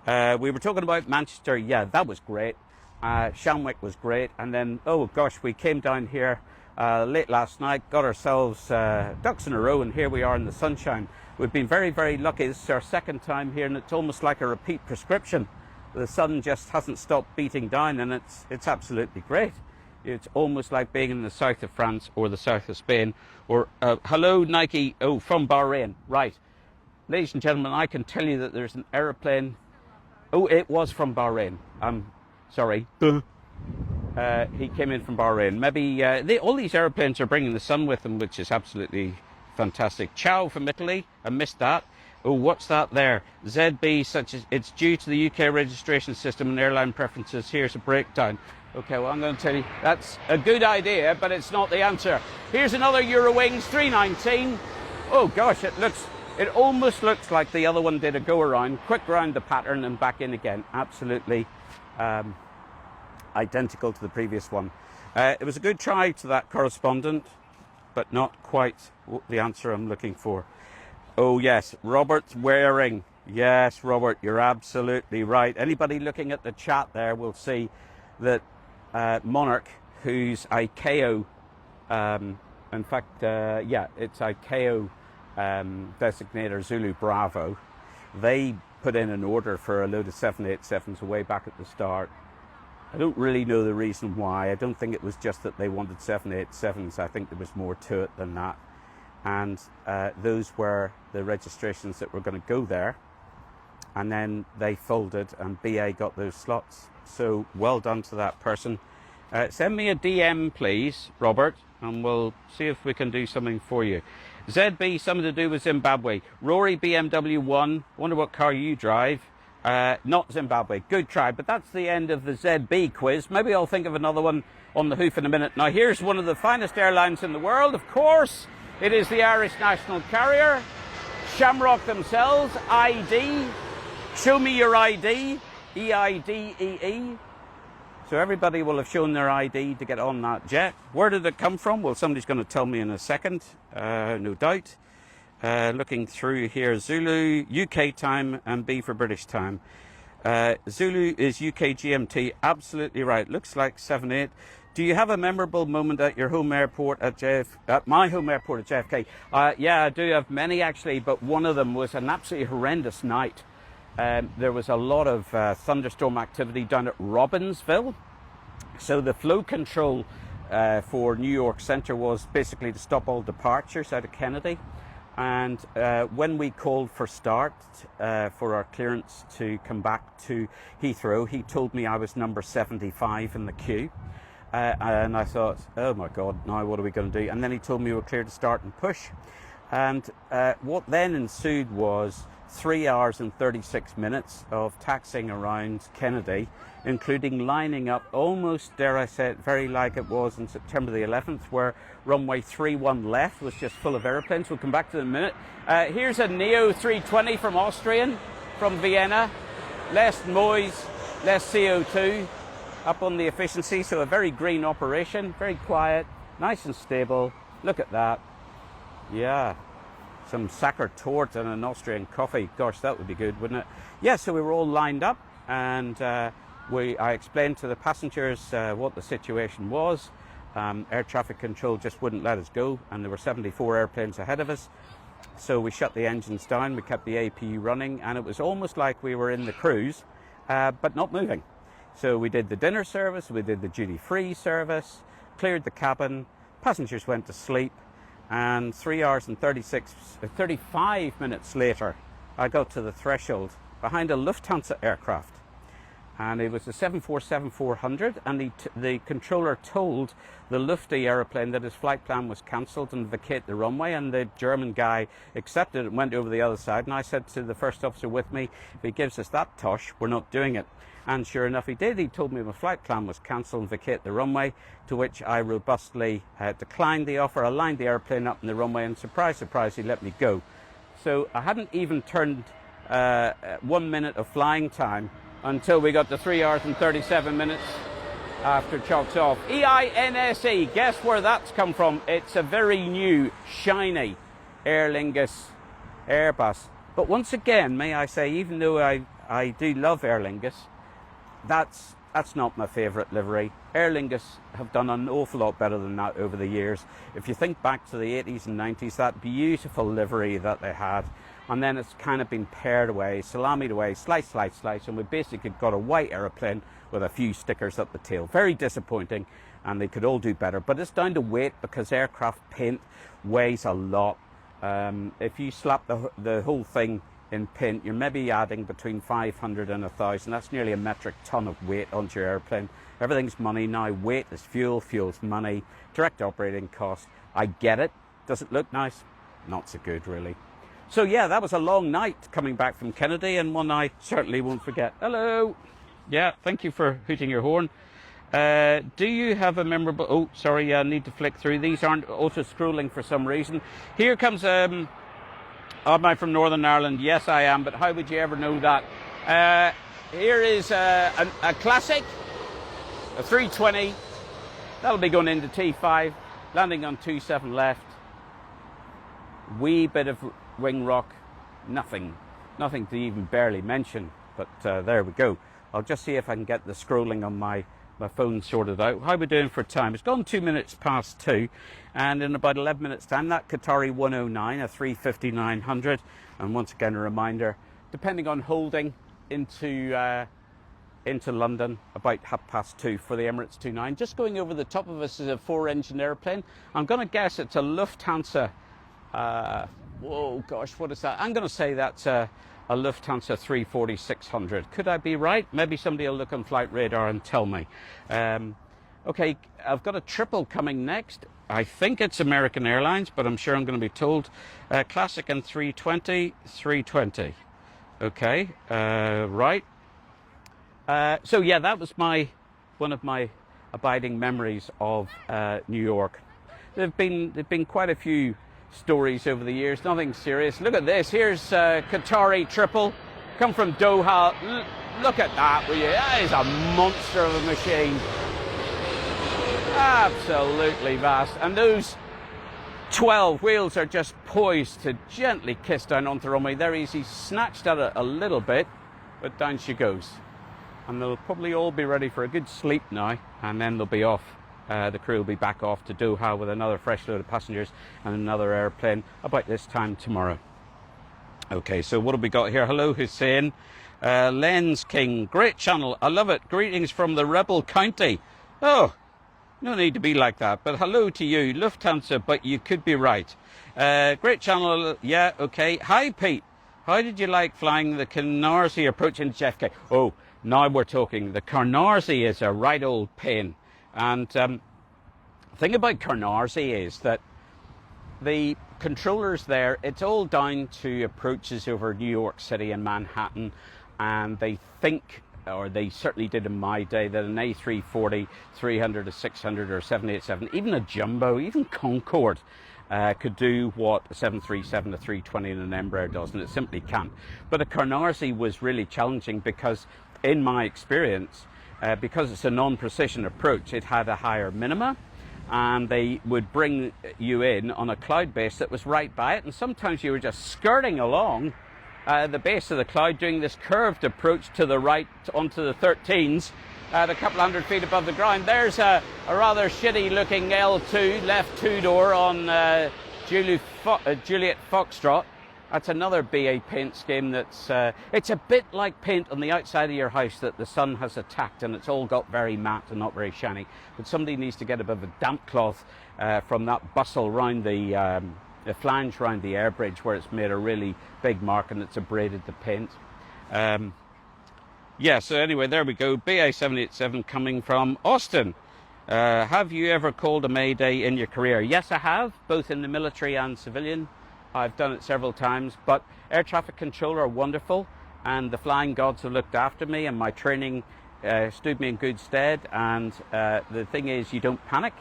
We were talking about Manchester. Yeah, that was great. Shamwick was great. And then, oh gosh, we came down here late last night, got ourselves ducks in a row, and here we are in the sunshine. We've been very, very lucky. This is our second time here, and it's almost like a repeat prescription. The sun just hasn't stopped beating down, and it's absolutely great. It's almost like being in the south of France or the south of Spain. Or, hello, Nike, oh, from Bahrain. Right. Ladies and gentlemen, I can tell you that there's an aeroplane. Oh, it was from Bahrain. I'm sorry. He came in from Bahrain. Maybe all these aeroplanes are bringing the sun with them, which is absolutely fantastic. Ciao from Italy. I missed that. Oh, what's that there? ZB, such as it's due to the UK registration system and airline preferences. Here's a breakdown. Okay, well, I'm going to tell you that's a good idea, but it's not the answer. Here's another Eurowings 319. Oh gosh, it almost looks like the other one did a go around, quick round the pattern and back in again. Absolutely identical to the previous one. It was a good try to that correspondent, but not quite the answer I'm looking for. Oh yes, Robert's wearing. Yes, Robert, you're absolutely right. Anybody looking at the chat there will see that Monarch, who's ICAO, in fact, yeah, it's ICAO designator Zulu Bravo. They put in an order for a load of 787s way back at the start. I don't really know the reason why. I don't think it was just that they wanted 787s. I think there was more to it than that. And those were the registrations that were going to go there. And then they folded and BA got those slots. So well done to that person. Send me a DM, please, Robert, and we'll see if we can do something for you. ZB, something to do with Zimbabwe. Rory BMW 1, wonder what car you drive. Not Zimbabwe. Good try, but that's the end of the ZB quiz. Maybe I'll think of another one on the hoof in a minute. Now here's one of the finest airlines in the world, of course. It is the Irish national carrier. Shamrock themselves, ID. Show me your ID. EIDEE. So everybody will have shown their ID to get on that jet. Where did it come from? Well, somebody's going to tell me in a second, no doubt. Looking through here, Zulu, UK time, and B for British time. Zulu is UK GMT, absolutely right. Looks like 7-8. Do you have a memorable moment at your home airport at my home airport at JFK? Yeah, I do have many actually, but one of them was an absolutely horrendous night. There was a lot of thunderstorm activity down at Robbinsville. So the flow control for New York Center was basically to stop all departures out of Kennedy. And when we called for start for our clearance to come back to Heathrow, he told me I was number 75 in the queue. And I thought, oh my God, now what are we going to do? And then he told me we were clear to start and push. And what then ensued was 3 hours and 36 minutes of taxiing around Kennedy, including lining up almost, dare I say it, very like it was on September the 11th, where runway 31 left was just full of airplanes. We'll come back to it in a minute. Here's a Neo 320 from Austrian, from Vienna. Less noise, less CO2, up on the efficiency, so a very green operation, very quiet, nice and stable. Look at that. Yeah. Some Sacher Torte and an Austrian coffee. Gosh, that would be good, wouldn't it? Yeah, so we were all lined up, and I explained to the passengers what the situation was. Air traffic control just wouldn't let us go, and there were 74 airplanes ahead of us. So we shut the engines down, we kept the APU running, and it was almost like we were in the cruise, but not moving. So we did the dinner service, we did the duty-free service, cleared the cabin, passengers went to sleep, and 3 hours and 35 minutes later, I got to the threshold behind a Lufthansa aircraft. And it was a 747-400, and the controller told the Lufti aeroplane that his flight plan was cancelled and vacate the runway, and the German guy accepted it and went over the other side. And I said to the first officer with me, if he gives us that tosh, we're not doing it. And sure enough, he did. He told me my flight plan was cancelled and vacate the runway, to which I robustly declined the offer. I lined the airplane up in the runway, and surprise, surprise, he let me go. So I hadn't even turned 1 minute of flying time until we got to 3 hours and 37 minutes after chalks off. EINSE, guess where that's come from? It's a very new, shiny Aer Lingus Airbus. But once again, may I say, even though I do love Aer Lingus, that's not my favourite livery. Aer Lingus have done an awful lot better than that over the years. If you think back to the 80s and 90s, that beautiful livery that they had, and then it's kind of been pared away, salamied away, slice, and we basically got a white aeroplane with a few stickers up the tail. Very disappointing, and they could all do better. But it's down to weight, because aircraft paint weighs a lot. If you slap the whole thing in paint, you're maybe adding between 500 and 1,000. That's nearly a metric ton of weight onto your airplane. Everything's money now. Weight is fuel, fuel's money, direct operating cost. I get it. Does it look nice? Not so good, really. So yeah, that was a long night coming back from Kennedy, and one I certainly won't forget. Hello. Yeah, thank you for hooting your horn. Do you have a memorable... Oh, sorry, I need to flick through. These aren't auto-scrolling for some reason. Here comes... Am I from Northern Ireland? Yes, I am, but how would you ever know that? Here is a classic, a 320. That'll be going into T5, landing on 27 left. Wee bit of wing rock, nothing to even barely mention, but there we go. I'll just see if I can get the scrolling on my phone sorted out. How are we doing for time? It's gone 2 minutes past 2, and in about 11 minutes time, that Qatari 109, a 350-900, and once again a reminder, depending on holding into London about 2:30 for the Emirates 29. Just going over the top of us is a 4-engine airplane. I'm going to guess it's a Lufthansa. Whoa, gosh, what is that? I'm going to say that's a Lufthansa 340-600. Could I be right? Maybe somebody will look on flight radar and tell me. Okay, I've got a triple coming next. I think it's American Airlines, but I'm sure I'm going to be told. Classic and 320. Okay, right. So yeah, that was one of my abiding memories of New York. There've been quite a few stories over the years, nothing serious. Look at this, here's Qatari triple, come from Doha. Look at that, will you? That is a monster of a machine. Absolutely vast. And those 12 wheels are just poised to gently kiss down onto the runway. There he's snatched at it a little bit, but down she goes. And they'll probably all be ready for a good sleep now, and then they'll be off. The crew will be back off to Doha with another fresh load of passengers and another airplane about this time tomorrow. Okay, so what have we got here? Hello, Hussein. Lens King, great channel, I love it. Greetings from the Rebel County. Oh, no need to be like that, but hello to you. Lufthansa, but you could be right. Great channel, yeah, okay. Hi, Pete. How did you like flying the Canarsie approaching JFK? Oh, now we're talking. The Canarsie is a right old pain. And the thing about Canarsie is that the controllers there, it's all down to approaches over New York City and Manhattan, and they think, or they certainly did in my day, that an A340, 300, a 600 or a 787, even a Jumbo, even Concorde, could do what a 737, a 320 and an Embraer does, and it simply can't. But a Canarsie was really challenging because, in my experience, because it's a non-precision approach, it had a higher minima, and they would bring you in on a cloud base that was right by it, and sometimes you were just skirting along the base of the cloud doing this curved approach to the right onto the 13s at a couple hundred feet above the ground. There's a rather shitty looking L2 left two-door on Juliet Foxtrot. That's another BA paint scheme that's, it's a bit like paint on the outside of your house that the sun has attacked, and it's all got very matte and not very shiny. But somebody needs to get a bit of a damp cloth from that bustle round the flange round the air bridge where it's made a really big mark and it's abraded the paint. Yeah, so anyway, there we go. BA 787 coming from Austin. Have you ever called a Mayday in your career? Yes, I have, both in the military and civilian. I've done it several times, but air traffic control are wonderful, and the flying gods have looked after me, and my training stood me in good stead. And the thing is, you don't panic.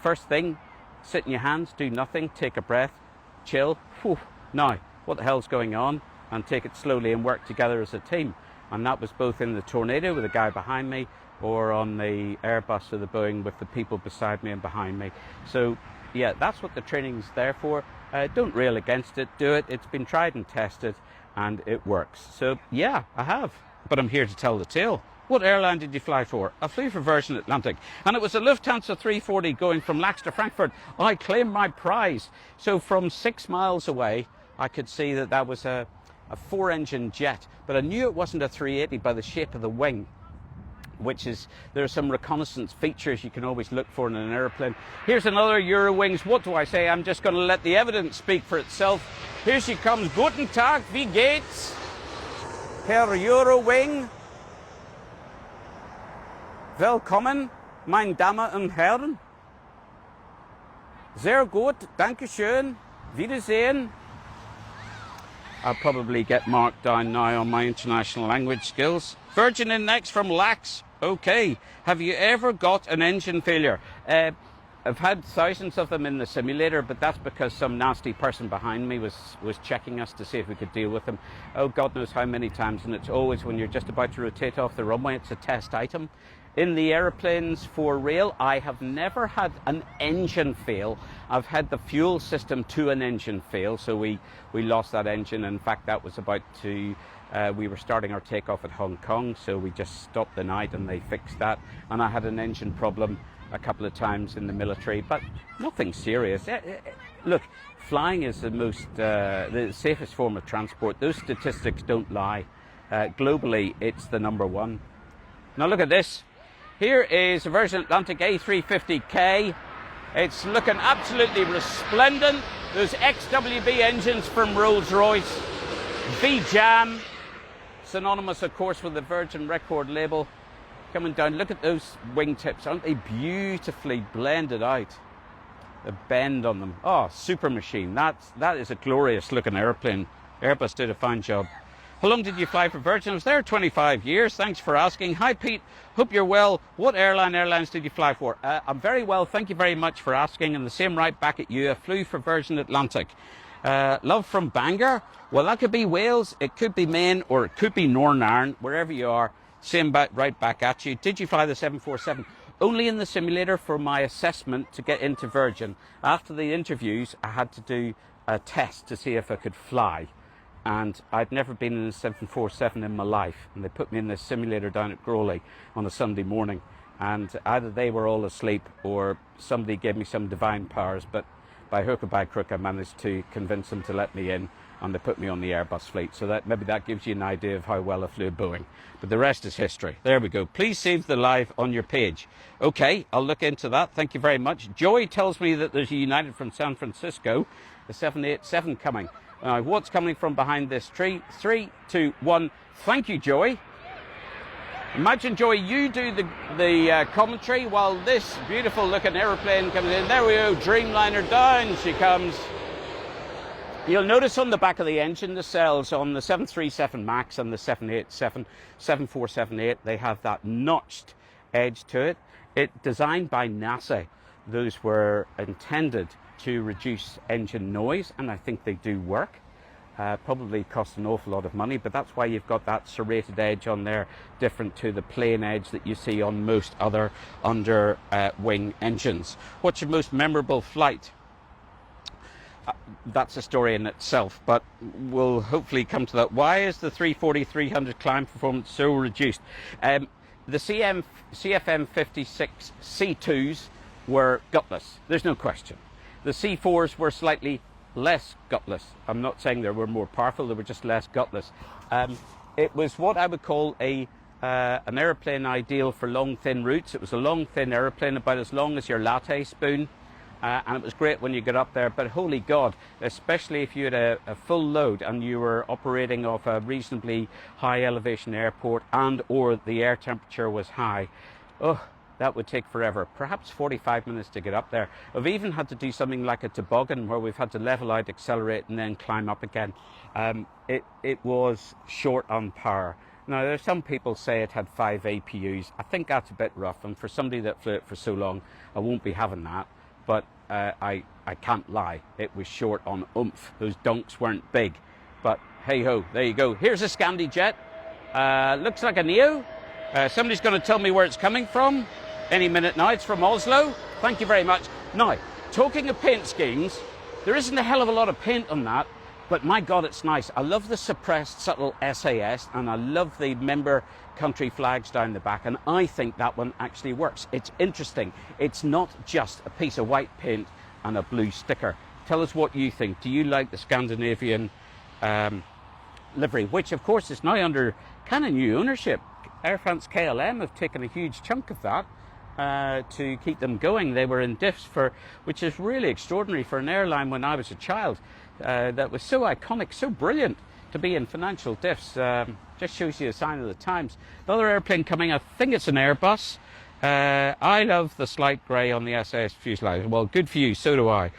First thing, sit in your hands, do nothing, take a breath, chill. Whew. Now, what the hell's going on? And take it slowly and work together as a team. And that was both in the Tornado with the guy behind me, or on the Airbus or the Boeing with the people beside me and behind me. So yeah, that's what the training's there for. Don't rail against it, do it. It's been tried and tested, and it works. So yeah, I have. But I'm here to tell the tale. What airline did you fly for? I flew for Virgin Atlantic, and it was a Lufthansa 340 going from Lax to Frankfurt. I claimed my prize. So from 6 miles away, I could see that that was a 4-engine jet, but I knew it wasn't a 380 by the shape of the wing, which is, there are some reconnaissance features you can always look for in an airplane. Here's another Eurowings. What do I say? I'm just going to let the evidence speak for itself. Here she comes. Guten Tag, wie geht's? Herr Eurowing. Willkommen, meine Damen und Herren. Sehr gut, danke schön. Wiedersehen. I'll probably get marked down now on my international language skills. Virgin in next from Lax. Okay. Have you ever got an engine failure? I've had thousands of them in the simulator, but that's because some nasty person behind me was checking us to see if we could deal with them. Oh, God knows how many times, and it's always when you're just about to rotate off the runway, it's a test item. In the airplanes for rail, I have never had an engine fail. I've had the fuel system to an engine fail, so we lost that engine. In fact, that was about to, we were starting our takeoff at Hong Kong, so we just stopped the night and they fixed that. And I had an engine problem a couple of times in the military, but nothing serious. Look, flying is the safest form of transport. Those statistics don't lie. Globally, it's the #1. Now look at this. Here is a Virgin Atlantic A350K. It's looking absolutely resplendent. Those XWB engines from Rolls-Royce. V-Jam, synonymous of course with the Virgin Record label. Coming down, look at those wingtips. Aren't they beautifully blended out? The bend on them. Oh, super machine. That is a glorious looking airplane. Airbus did a fine job. How long did you fly for Virgin? I was there 25 years. Thanks for asking. Hi, Pete. Hope you're well. What airlines did you fly for? I'm very well. Thank you very much for asking. And the same right back at you. I flew for Virgin Atlantic. Love from Bangor. Well, that could be Wales. It could be Maine, or it could be Northern Ireland. Wherever you are, same right back at you. Did you fly the 747? Only in the simulator for my assessment to get into Virgin. After the interviews, I had to do a test to see if I could fly. And I'd never been in a 747 in my life. And they put me in this simulator down at Crawley on a Sunday morning. And either they were all asleep or somebody gave me some divine powers. But by hook or by crook, I managed to convince them to let me in. And they put me on the Airbus fleet. So that maybe that gives you an idea of how well I flew Boeing. But the rest is history. There we go. Please save the live on your page. Okay, I'll look into that. Thank you very much. Joey tells me that there's a United from San Francisco, the 787 coming. What's coming from behind this tree? 3, 2, 1. Thank you, Joey. Imagine, Joey, you do the commentary while this beautiful looking aeroplane comes in. There we go, Dreamliner, down she comes. You'll notice on the back of the engine, the cells on the 737 MAX and the 787, 7478, they have that notched edge to it. It's designed by NASA. Those were intended to reduce engine noise, and I think they do work. Probably cost an awful lot of money, but that's why you've got that serrated edge on there, different to the plain edge that you see on most other wing engines. What's your most memorable flight? That's a story in itself, but we'll hopefully come to that. Why is the 340-300 climb performance so reduced? The CFM 56 C2s were gutless, there's no question. The C4s were slightly less gutless. I'm not saying they were more powerful, they were just less gutless. It was what I would call an aeroplane ideal for long, thin routes. It was a long, thin aeroplane, about as long as your latte spoon. And it was great when you got up there, but holy God, especially if you had a full load and you were operating off a reasonably high elevation airport and or the air temperature was high, that would take forever, perhaps 45 minutes to get up there. I've even had to do something like a toboggan where we've had to level out, accelerate and then climb up again. It was short on power. Now, there's some people say it had 5 APUs. I think that's a bit rough, and for somebody that flew it for so long, I won't be having that. But I can't lie, it was short on oomph. Those dunks weren't big. But hey ho, there you go. Here's a Scandi jet. Looks like a Neo. Somebody's going to tell me where it's coming from any minute now. It's from Oslo. Thank you very much. Now, talking of paint schemes, there isn't a hell of a lot of paint on that, but my God, it's nice. I love the suppressed subtle SAS, and I love the member country flags down the back, and I think that one actually works. It's interesting. It's not just a piece of white paint and a blue sticker. Tell us what you think. Do you like the Scandinavian livery, which of course is now under kind of new ownership? Air France KLM have taken a huge chunk of that to keep them going. They were in diffs which is really extraordinary for an airline when I was a child. That was so iconic, so brilliant to be in financial diffs. Just shows you a sign of the times. Another airplane coming, I think it's an Airbus. I love the slight grey on the SAS fuselage. Well, good for you, so do I.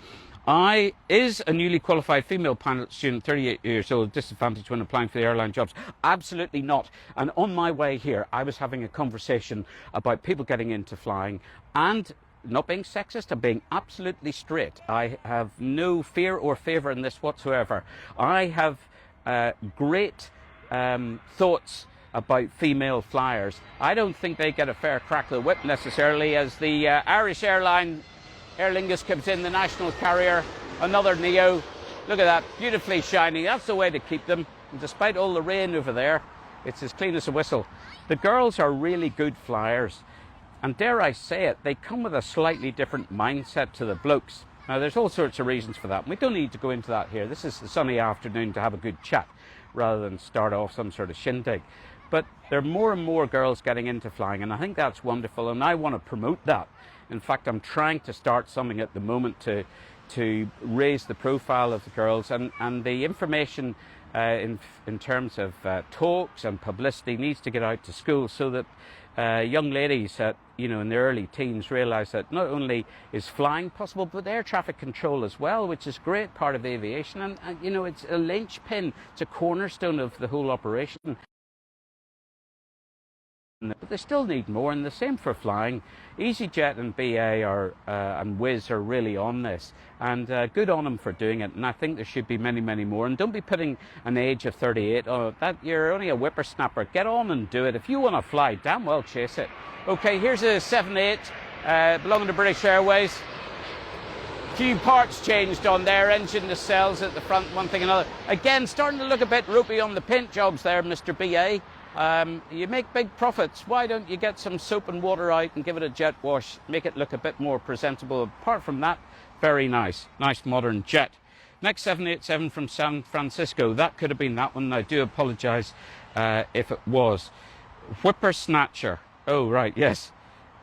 Is a newly qualified female pilot student, 38 years old, disadvantaged when applying for the airline jobs? Absolutely not. And on my way here, I was having a conversation about people getting into flying and not being sexist, I'm being absolutely straight. I have no fear or favour in this whatsoever. I have great thoughts about female flyers. I don't think they get a fair crack of the whip necessarily, as the Irish airline Aer Lingus comes in, the national carrier, another Neo. Look at that, beautifully shiny. That's the way to keep them. And despite all the rain over there, it's as clean as a whistle. The girls are really good flyers. And dare I say it, they come with a slightly different mindset to the blokes. Now, there's all sorts of reasons for that. And we don't need to go into that here. This is a sunny afternoon to have a good chat rather than start off some sort of shindig. But there are more and more girls getting into flying, and I think that's wonderful, and I want to promote that. In fact, I'm trying to start something at the moment to raise the profile of the girls, and the information in terms of talks and publicity needs to get out to schools so that young ladies at, in their early teens realise that not only is flying possible, but air traffic control as well, which is a great part of aviation. And it's a linchpin, it's a cornerstone of the whole operation. But they still need more, and the same for flying. EasyJet and BA and Wizz are really on this, and good on them for doing it. And I think there should be many, many more. And don't be putting an age of 38. Oh, that you're only a whippersnapper. Get on and do it. If you want to fly, damn well chase it. Okay, here's a 78 belonging to British Airways. Few parts changed on their engine nacelles at the front, one thing another. Again, starting to look a bit ropey on the paint jobs there, Mr. BA. You make big profits. Why don't you get some soap and water out and give it a jet wash, make it look a bit more presentable? Apart from that, very nice modern jet. Next 787 from San Francisco. That could have been that one. I do apologise if it was. Whippersnatcher. Oh right, yes.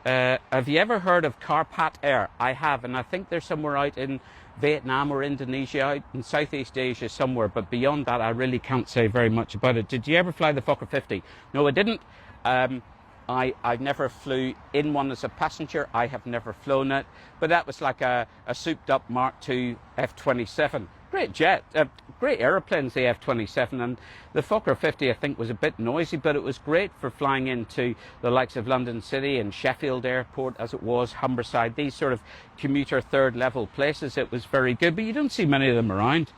Have you ever heard of Carpat Air? I have, and I think they're somewhere out in Vietnam or Indonesia, out in Southeast Asia somewhere, but beyond that I really can't say very much about it. Did you ever fly the Fokker 50? No, I didn't. I never flew in one as a passenger. I have never flown it, but that was like a souped up Mark II F-27. Great jet, great aeroplanes, the F-27, and the Fokker 50 I think was a bit noisy, but it was great for flying into the likes of London City and Sheffield Airport, as it was, Humberside, these sort of commuter third level places. It was very good, but you don't see many of them around.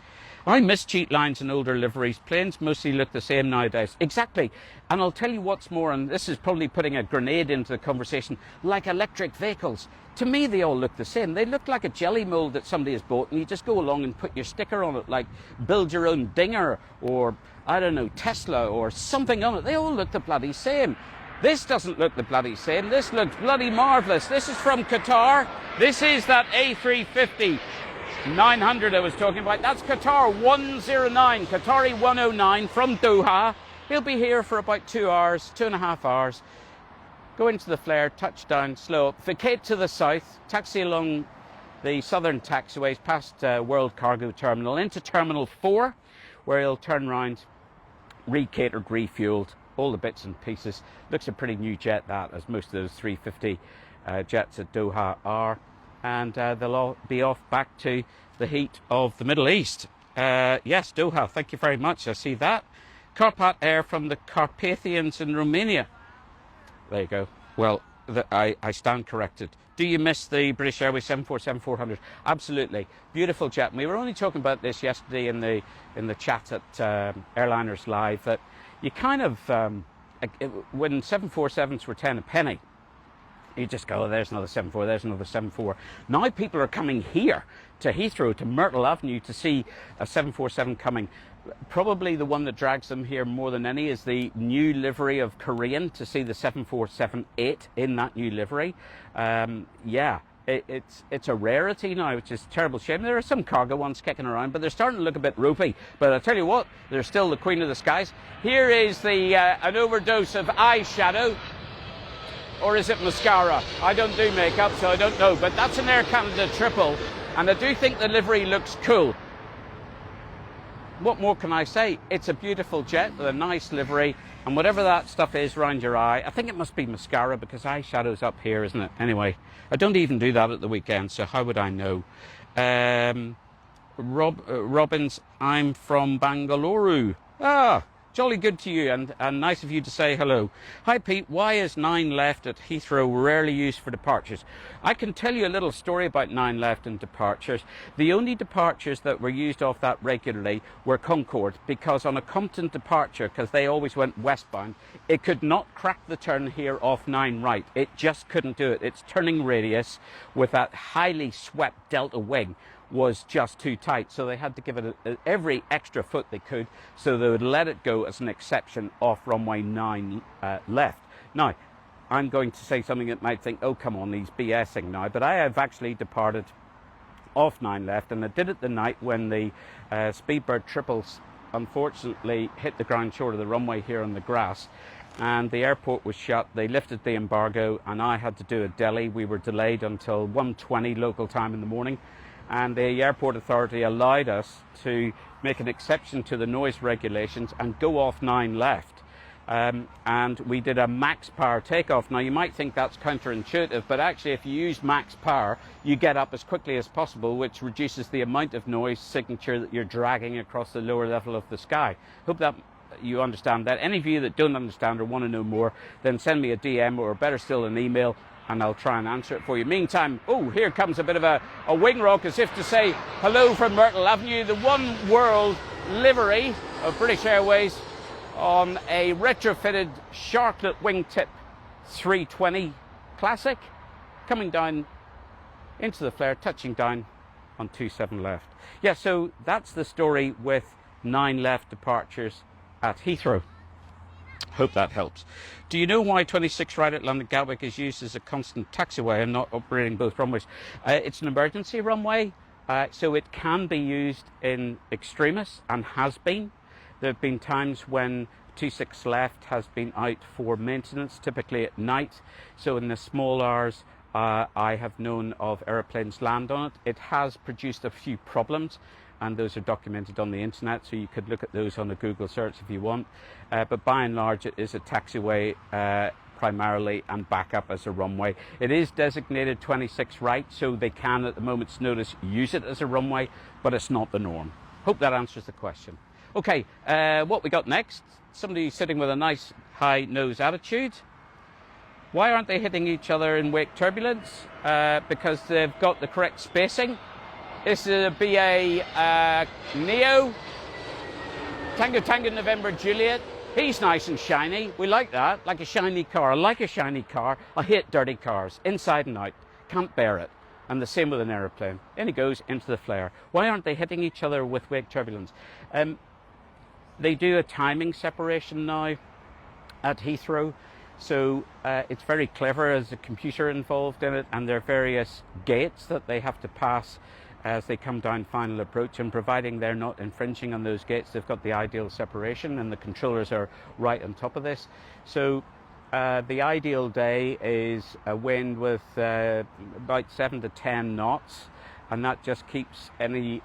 I miss cheat lines and older liveries. Planes mostly look the same nowadays. Exactly. And I'll tell you what's more, and this is probably putting a grenade into the conversation, like electric vehicles. To me, they all look the same. They look like a jelly mold that somebody has bought, and you just go along and put your sticker on it, like build your own dinger, or, I don't know, Tesla, or something on it. They all look the bloody same. This doesn't look the bloody same. This looks bloody marvellous. This is from Qatar. This is that A350. 900 I was talking about. That's Qatar 109, Qatari 109 from Doha. He'll be here for about 2 hours, 2.5 hours. Go into the flare, touchdown, slow up, vacate to the south, taxi along the southern taxiways past World Cargo Terminal into Terminal 4, where he'll turn round, recatered, refueled, all the bits and pieces. Looks a pretty new jet, that, as most of those 350 jets at Doha are. And they'll all be off back to the heat of the Middle East. Yes, Doha, thank you very much. I see that. Carpat Air from the Carpathians in Romania. There you go. Well, I stand corrected. Do you miss the British Airways 747-400? Absolutely. Beautiful jet. And we were only talking about this yesterday in the chat at Airliners Live, that you kind of, when 747s were 10 a penny, you just go, oh, there's another 74, there's another 74. Now people are coming here to Heathrow, to Myrtle Avenue, to see a 747 coming. Probably the one that drags them here more than any is the new livery of Korean, to see the 747-8 in that new livery. Yeah, it's a rarity now, which is a terrible shame. There are some cargo ones kicking around, but they're starting to look a bit ropey. But I'll tell you what, they're still the queen of the skies. Here is the an overdose of eyeshadow. Or is it mascara? I don't do makeup, so I don't know. But that's an Air Canada triple, and I do think the livery looks cool. What more can I say? It's a beautiful jet with a nice livery, and whatever that stuff is round your eye, I think it must be mascara, because eyeshadow's up here, isn't it? Anyway, I don't even do that at the weekend, so how would I know? Robbins, I'm from Bangalore. Ah, jolly good to you, and nice of you to say hello. Hi Pete, why is 9 left at Heathrow rarely used for departures? I can tell you a little story about 9 left and departures. The only departures that were used off that regularly were Concorde, because on a Compton departure, because they always went westbound, it could not crack the turn here off 9 right. It just couldn't do it. Its turning radius with that highly swept delta wing was just too tight, so they had to give it every extra foot they could, so they would let it go as an exception off runway 9 left. Now, I'm going to say something that might think, oh come on, he's BSing now, but I have actually departed off 9 left, and I did it the night when the Speedbird triples unfortunately hit the ground short of the runway here on the grass, and the airport was shut. They lifted the embargo, and I had to do a Delhi. We were delayed until 1:20 local time in the morning, and the airport authority allowed us to make an exception to the noise regulations and go off 9 left. and we did a max power takeoff. Now you might think that's counterintuitive, but actually if you use max power, you get up as quickly as possible, which reduces the amount of noise signature that you're dragging across the lower level of the sky. Hope that you understand that. Any of you that don't understand or want to know more, then send me a DM, or better still an email, and I'll try and answer it for you. Meantime, oh, here comes a bit of a wing rock, as if to say hello from Myrtle Avenue, the One World livery of British Airways on a retrofitted Sharklet wingtip 320 Classic, coming down into the flare, touching down on 27 left. Yeah, so that's the story with 9 left departures at Heathrow. Hope that helps. Do you know why 26 right at London Gatwick is used as a constant taxiway and not operating both runways? It's an emergency runway, so it can be used in extremis, and has been. There have been times when 26 left has been out for maintenance, typically at night. So in the small hours, I have known of aeroplanes land on it. It has produced a few problems, and those are documented on the internet, so you could look at those on a Google search if you want. But by and large, it is a taxiway primarily, and backup as a runway. It is designated 26 right, so they can, at the moment's notice, use it as a runway, but it's not the norm. Hope that answers the question. Okay, what we got next? Somebody sitting with a nice high nose attitude. Why aren't they hitting each other in wake turbulence? Because they've got the correct spacing. This is a BA Neo, Tango Tango November Juliet. He's nice and shiny. We like that, like a shiny car. I like a shiny car. I hate dirty cars, inside and out. Can't bear it. And the same with an aeroplane. In he goes into the flare. Why aren't they hitting each other with wake turbulence? They do a timing separation now at Heathrow, so it's very clever. There's a computer involved in it, and there are various gates that they have to pass as they come down final approach, and providing they're not infringing on those gates, they've got the ideal separation, and the controllers are right on top of this. So the ideal day is a wind with about 7 to 10 knots, and that just keeps any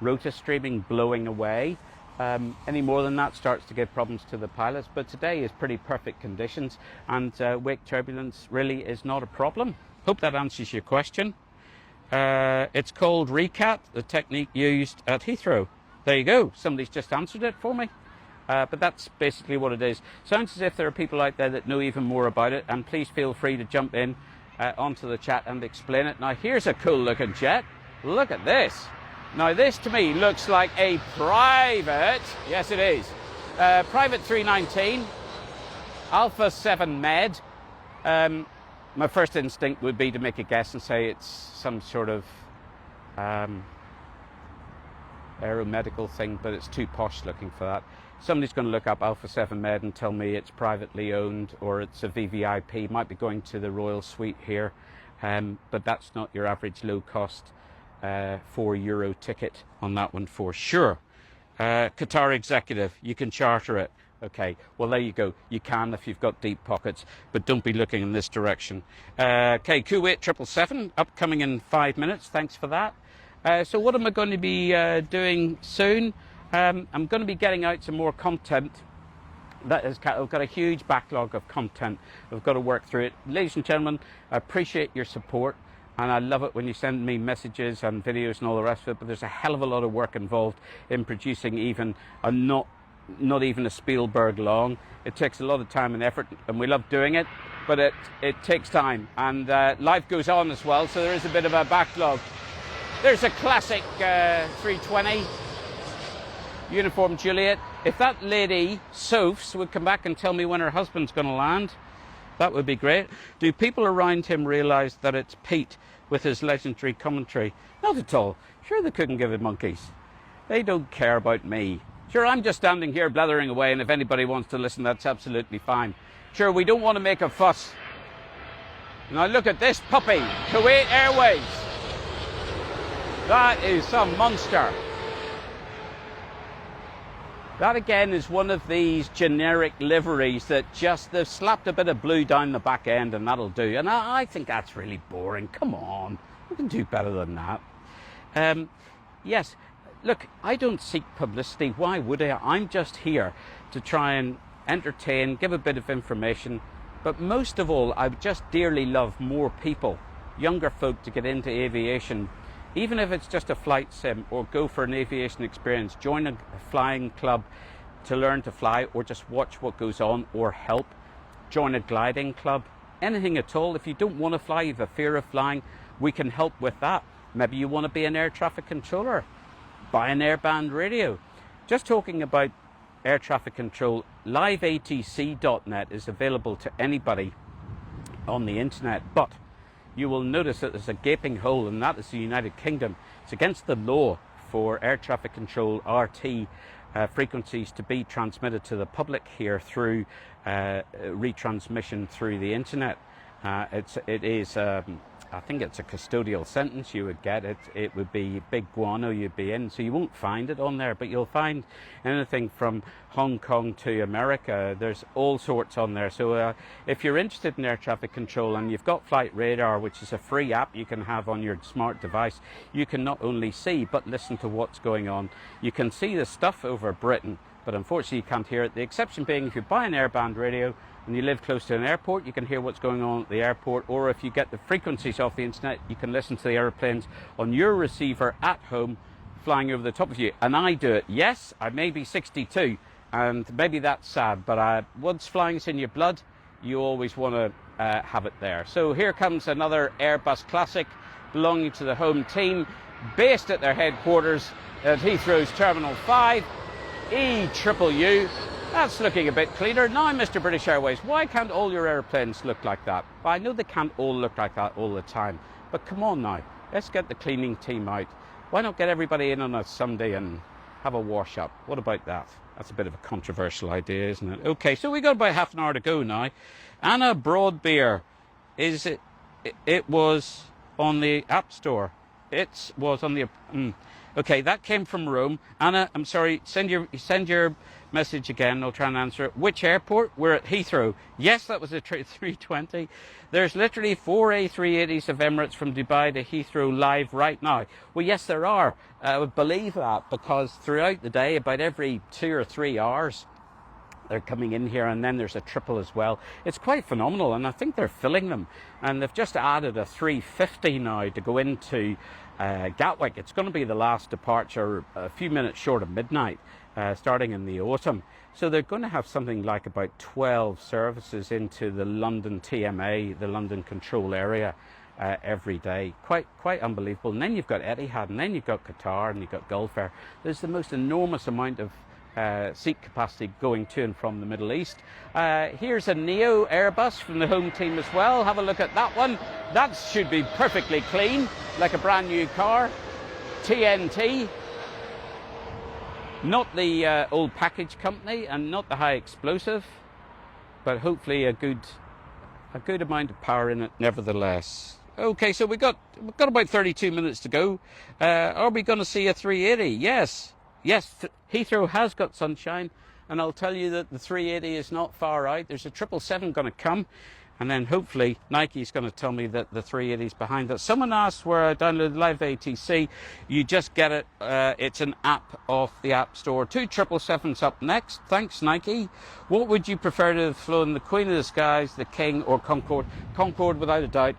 rota streaming blowing away. Any more than that starts to give problems to the pilots, but today is pretty perfect conditions, and wake turbulence really is not a problem. Hope that answers your question. It's called recat, the technique used at Heathrow. There you go, somebody's just answered it for me. But that's basically what it is. Sounds as if there are people out there that know even more about it, and please feel free to jump in onto the chat and explain it. Now here's a cool looking jet. Look at this. Now this to me looks like a private, yes it is, private 319, Alpha 7 Med. My first instinct would be to make a guess and say it's some sort of aeromedical thing, but it's too posh looking for that. Somebody's going to look up Alpha 7 Med and tell me it's privately owned, or it's a VVIP, might be going to the Royal Suite here, but that's not your average low cost €4 ticket on that one for sure. Qatar Executive, you can charter it. Okay, well there you go. You can if you've got deep pockets, but don't be looking in this direction. Okay, Kuwait 777, upcoming in 5 minutes. Thanks for that. So what am I going to be doing soon? I'm going to be getting out some more content. I've got a huge backlog of content. I've got to work through it. Ladies and gentlemen, I appreciate your support, and I love it when you send me messages and videos and all the rest of it, but there's a hell of a lot of work involved in producing even a not even a Spielberg long. It takes a lot of time and effort, and we love doing it, but it takes time, and life goes on as well, so there is a bit of a backlog. There's a classic 320 Uniform Juliet. If that lady, Sophs, would come back and tell me when her husband's going to land, that would be great. Do people around him realise that it's Pete with his legendary commentary? Not at all. Sure, they couldn't give a monkeys. They don't care about me. Sure, I'm just standing here blathering away, and if anybody wants to listen, that's absolutely fine. Sure, we don't want to make a fuss. Now look at this puppy, Kuwait Airways. That is some monster. That again is one of these generic liveries that just, they've slapped a bit of blue down the back end and that'll do. And I think that's really boring. Come on, we can do better than that. Yes, look, I don't seek publicity. Why would I? I'm just here to try and entertain, give a bit of information. But most of all, I would just dearly love more people, younger folk, to get into aviation. Even if it's just a flight sim, or go for an aviation experience, join a flying club to learn to fly, or just watch what goes on, or help. Join a gliding club, anything at all. If you don't want to fly, you have a fear of flying, we can help with that. Maybe you want to be an air traffic controller, buy an airband radio. Just talking about air traffic control, liveatc.net is available to anybody on the internet, but you will notice that there's a gaping hole, and that is the United Kingdom. It's against the law for air traffic control RT frequencies to be transmitted to the public here through retransmission through the internet. It is I think it's a custodial sentence you would get. It would be big guano you'd be in, so you won't find it on there, but you'll find anything from Hong Kong to America. There's all sorts on there. So if you're interested in air traffic control and you've got Flight Radar, which is a free app you can have on your smart device, you can not only see but listen to what's going on. You can see the stuff over Britain, but unfortunately you can't hear it. The exception being if you buy an airband radio and you live close to an airport, you can hear what's going on at the airport, or if you get the frequencies off the internet, you can listen to the aeroplanes on your receiver at home flying over the top of you. And I do it. Yes, I may be 62, and maybe that's sad, but once flying's in your blood, you always want to have it there. So here comes another Airbus Classic belonging to the home team, based at their headquarters at Heathrow's Terminal 5, EUU. That's looking a bit cleaner. Now, Mr. British Airways, why can't all your airplanes look like that? Well, I know they can't all look like that all the time, but come on now, let's get the cleaning team out. Why not get everybody in on a Sunday and have a wash up? What about that? That's a bit of a controversial idea, isn't it? Okay, so we got about half an hour to go now. Anna Broadbeer, it was on the App Store. It was on the... Okay, that came from Rome. Anna, I'm sorry, send your message again. I'll try and answer it. Which airport? We're at Heathrow. Yes, that was a 320. There's literally 4 A380s of Emirates from Dubai to Heathrow live right now. Well, yes, there are. I would believe that, because throughout the day, about every 2 or 3 hours, they're coming in here, and then there's a triple as well. It's quite phenomenal, and I think they're filling them. And they've just added a 350 now to go into Gatwick. It's going to be the last departure a few minutes short of midnight, starting in the autumn. So they're going to have something like about 12 services into the London TMA, the London Control Area, every day. Quite unbelievable. And then you've got Etihad, and then you've got Qatar, and you've got Gulf Air. There's the most enormous amount of seat capacity going to and from the Middle East. Here's a Neo Airbus from the home team as well. Have a look at that one. That should be perfectly clean, like a brand new car. TNT, not the old package company, and not the high explosive, but hopefully a good amount of power in it nevertheless. Okay, so we've got about 32 minutes to go. Are we going to see a 380? Yes, Heathrow has got sunshine, and I'll tell you that the 380 is not far out. There's a 777 going to come, and then hopefully Nike's going to tell me that the 380 is behind that. Someone asked where I downloaded Live ATC. You just get it. It's an app off the App Store. 2 777s up next. Thanks, Nike. What would you prefer to have flown, the Queen of the Skies, the King, or Concorde? Concorde, without a doubt.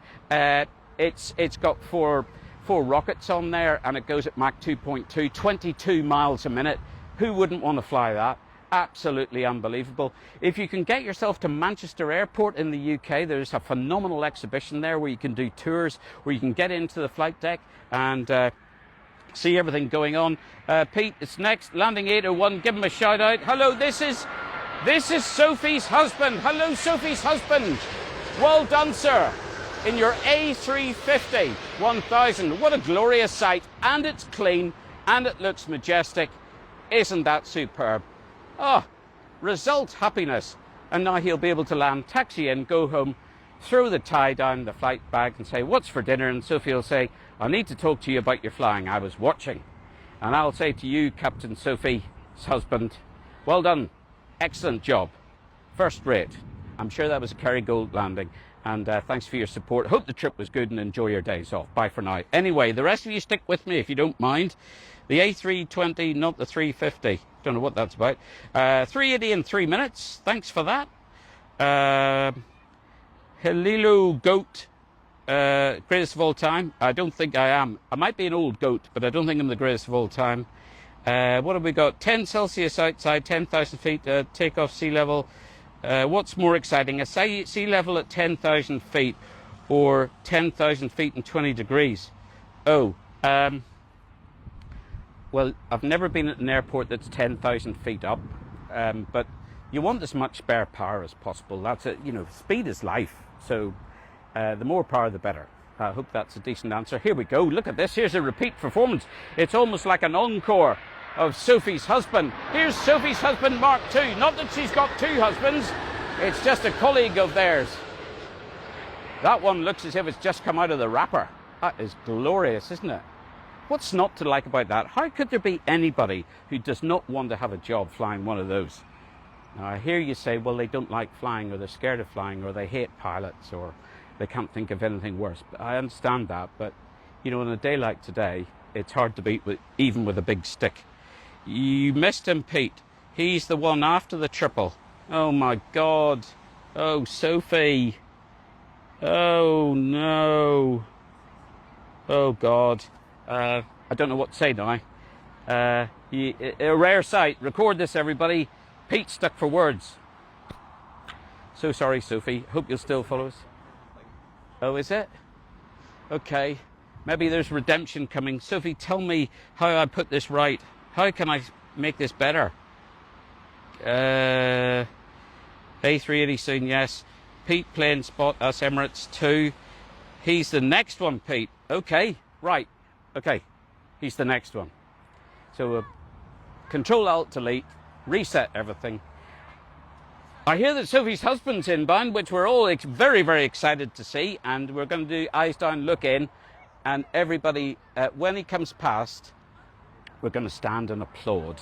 It's got four rockets on there, and it goes at Mach 2.2, 22 miles a minute. Who wouldn't want to fly that? Absolutely unbelievable. If you can get yourself to Manchester Airport in the UK, there's a phenomenal exhibition there where you can do tours, where you can get into the flight deck and see everything going on. Pete, it's next. Landing 801, give him a shout out. Hello, this is Sophie's husband. Hello, Sophie's husband. Well done, sir. In your A350 1000. What a glorious sight. And it's clean, and it looks majestic. Isn't that superb? Oh, result happiness. And now he'll be able to land, taxi in, go home, throw the tie down the flight bag and say, what's for dinner? And Sophie will say, I need to talk to you about your flying. I was watching. And I'll say to you, Captain Sophie's husband, well done. Excellent job. First rate. I'm sure that was a Kerrygold landing. And thanks for your support. Hope the trip was good and enjoy your days off. Bye for now. Anyway, the rest of you stick with me if you don't mind. The A320, not the 350. Don't know what that's about. 380 in 3 minutes. Thanks for that. Halilu Goat, greatest of all time. I don't think I am. I might be an old goat, but I don't think I'm the greatest of all time. What have we got? 10 Celsius outside, 10,000 feet, takeoff sea level. What's more exciting, a sea level at 10,000 feet or 10,000 feet and 20 degrees? Oh, well, I've never been at an airport that's 10,000 feet up, but you want as much spare power as possible. That's it. You know, speed is life, so the more power, the better. I hope that's a decent answer. Here we go. Look at this. Here's a repeat performance. It's almost like an encore of Sophie's husband. Here's Sophie's husband, Mark II. Not that she's got two husbands. It's just a colleague of theirs. That one looks as if it's just come out of the wrapper. That is glorious, isn't it? What's not to like about that? How could there be anybody who does not want to have a job flying one of those? Now, I hear you say, well, they don't like flying, or they're scared of flying, or they hate pilots, or they can't think of anything worse. But I understand that, but, you know, on a day like today, it's hard to beat even with a big stick. You missed him, Pete. He's the one after the triple. Oh, my God. Oh, Sophie. Oh, no. Oh, God. I don't know what to say now. A rare sight. Record this, everybody. Pete stuck for words. So sorry, Sophie. Hope you'll still follow us. Oh, is it? Okay. Maybe there's redemption coming. Sophie, tell me how I put this right. How can I make this better? A380 soon, yes. Pete playing spot us Emirates 2. He's the next one, Pete. Okay, right. Okay, he's the next one. So Control-Alt-Delete, reset everything. I hear that Sophie's husband's inbound, which we're all very, very excited to see. And we're going to do eyes down, look in. And everybody, when he comes past, we're going to stand and applaud.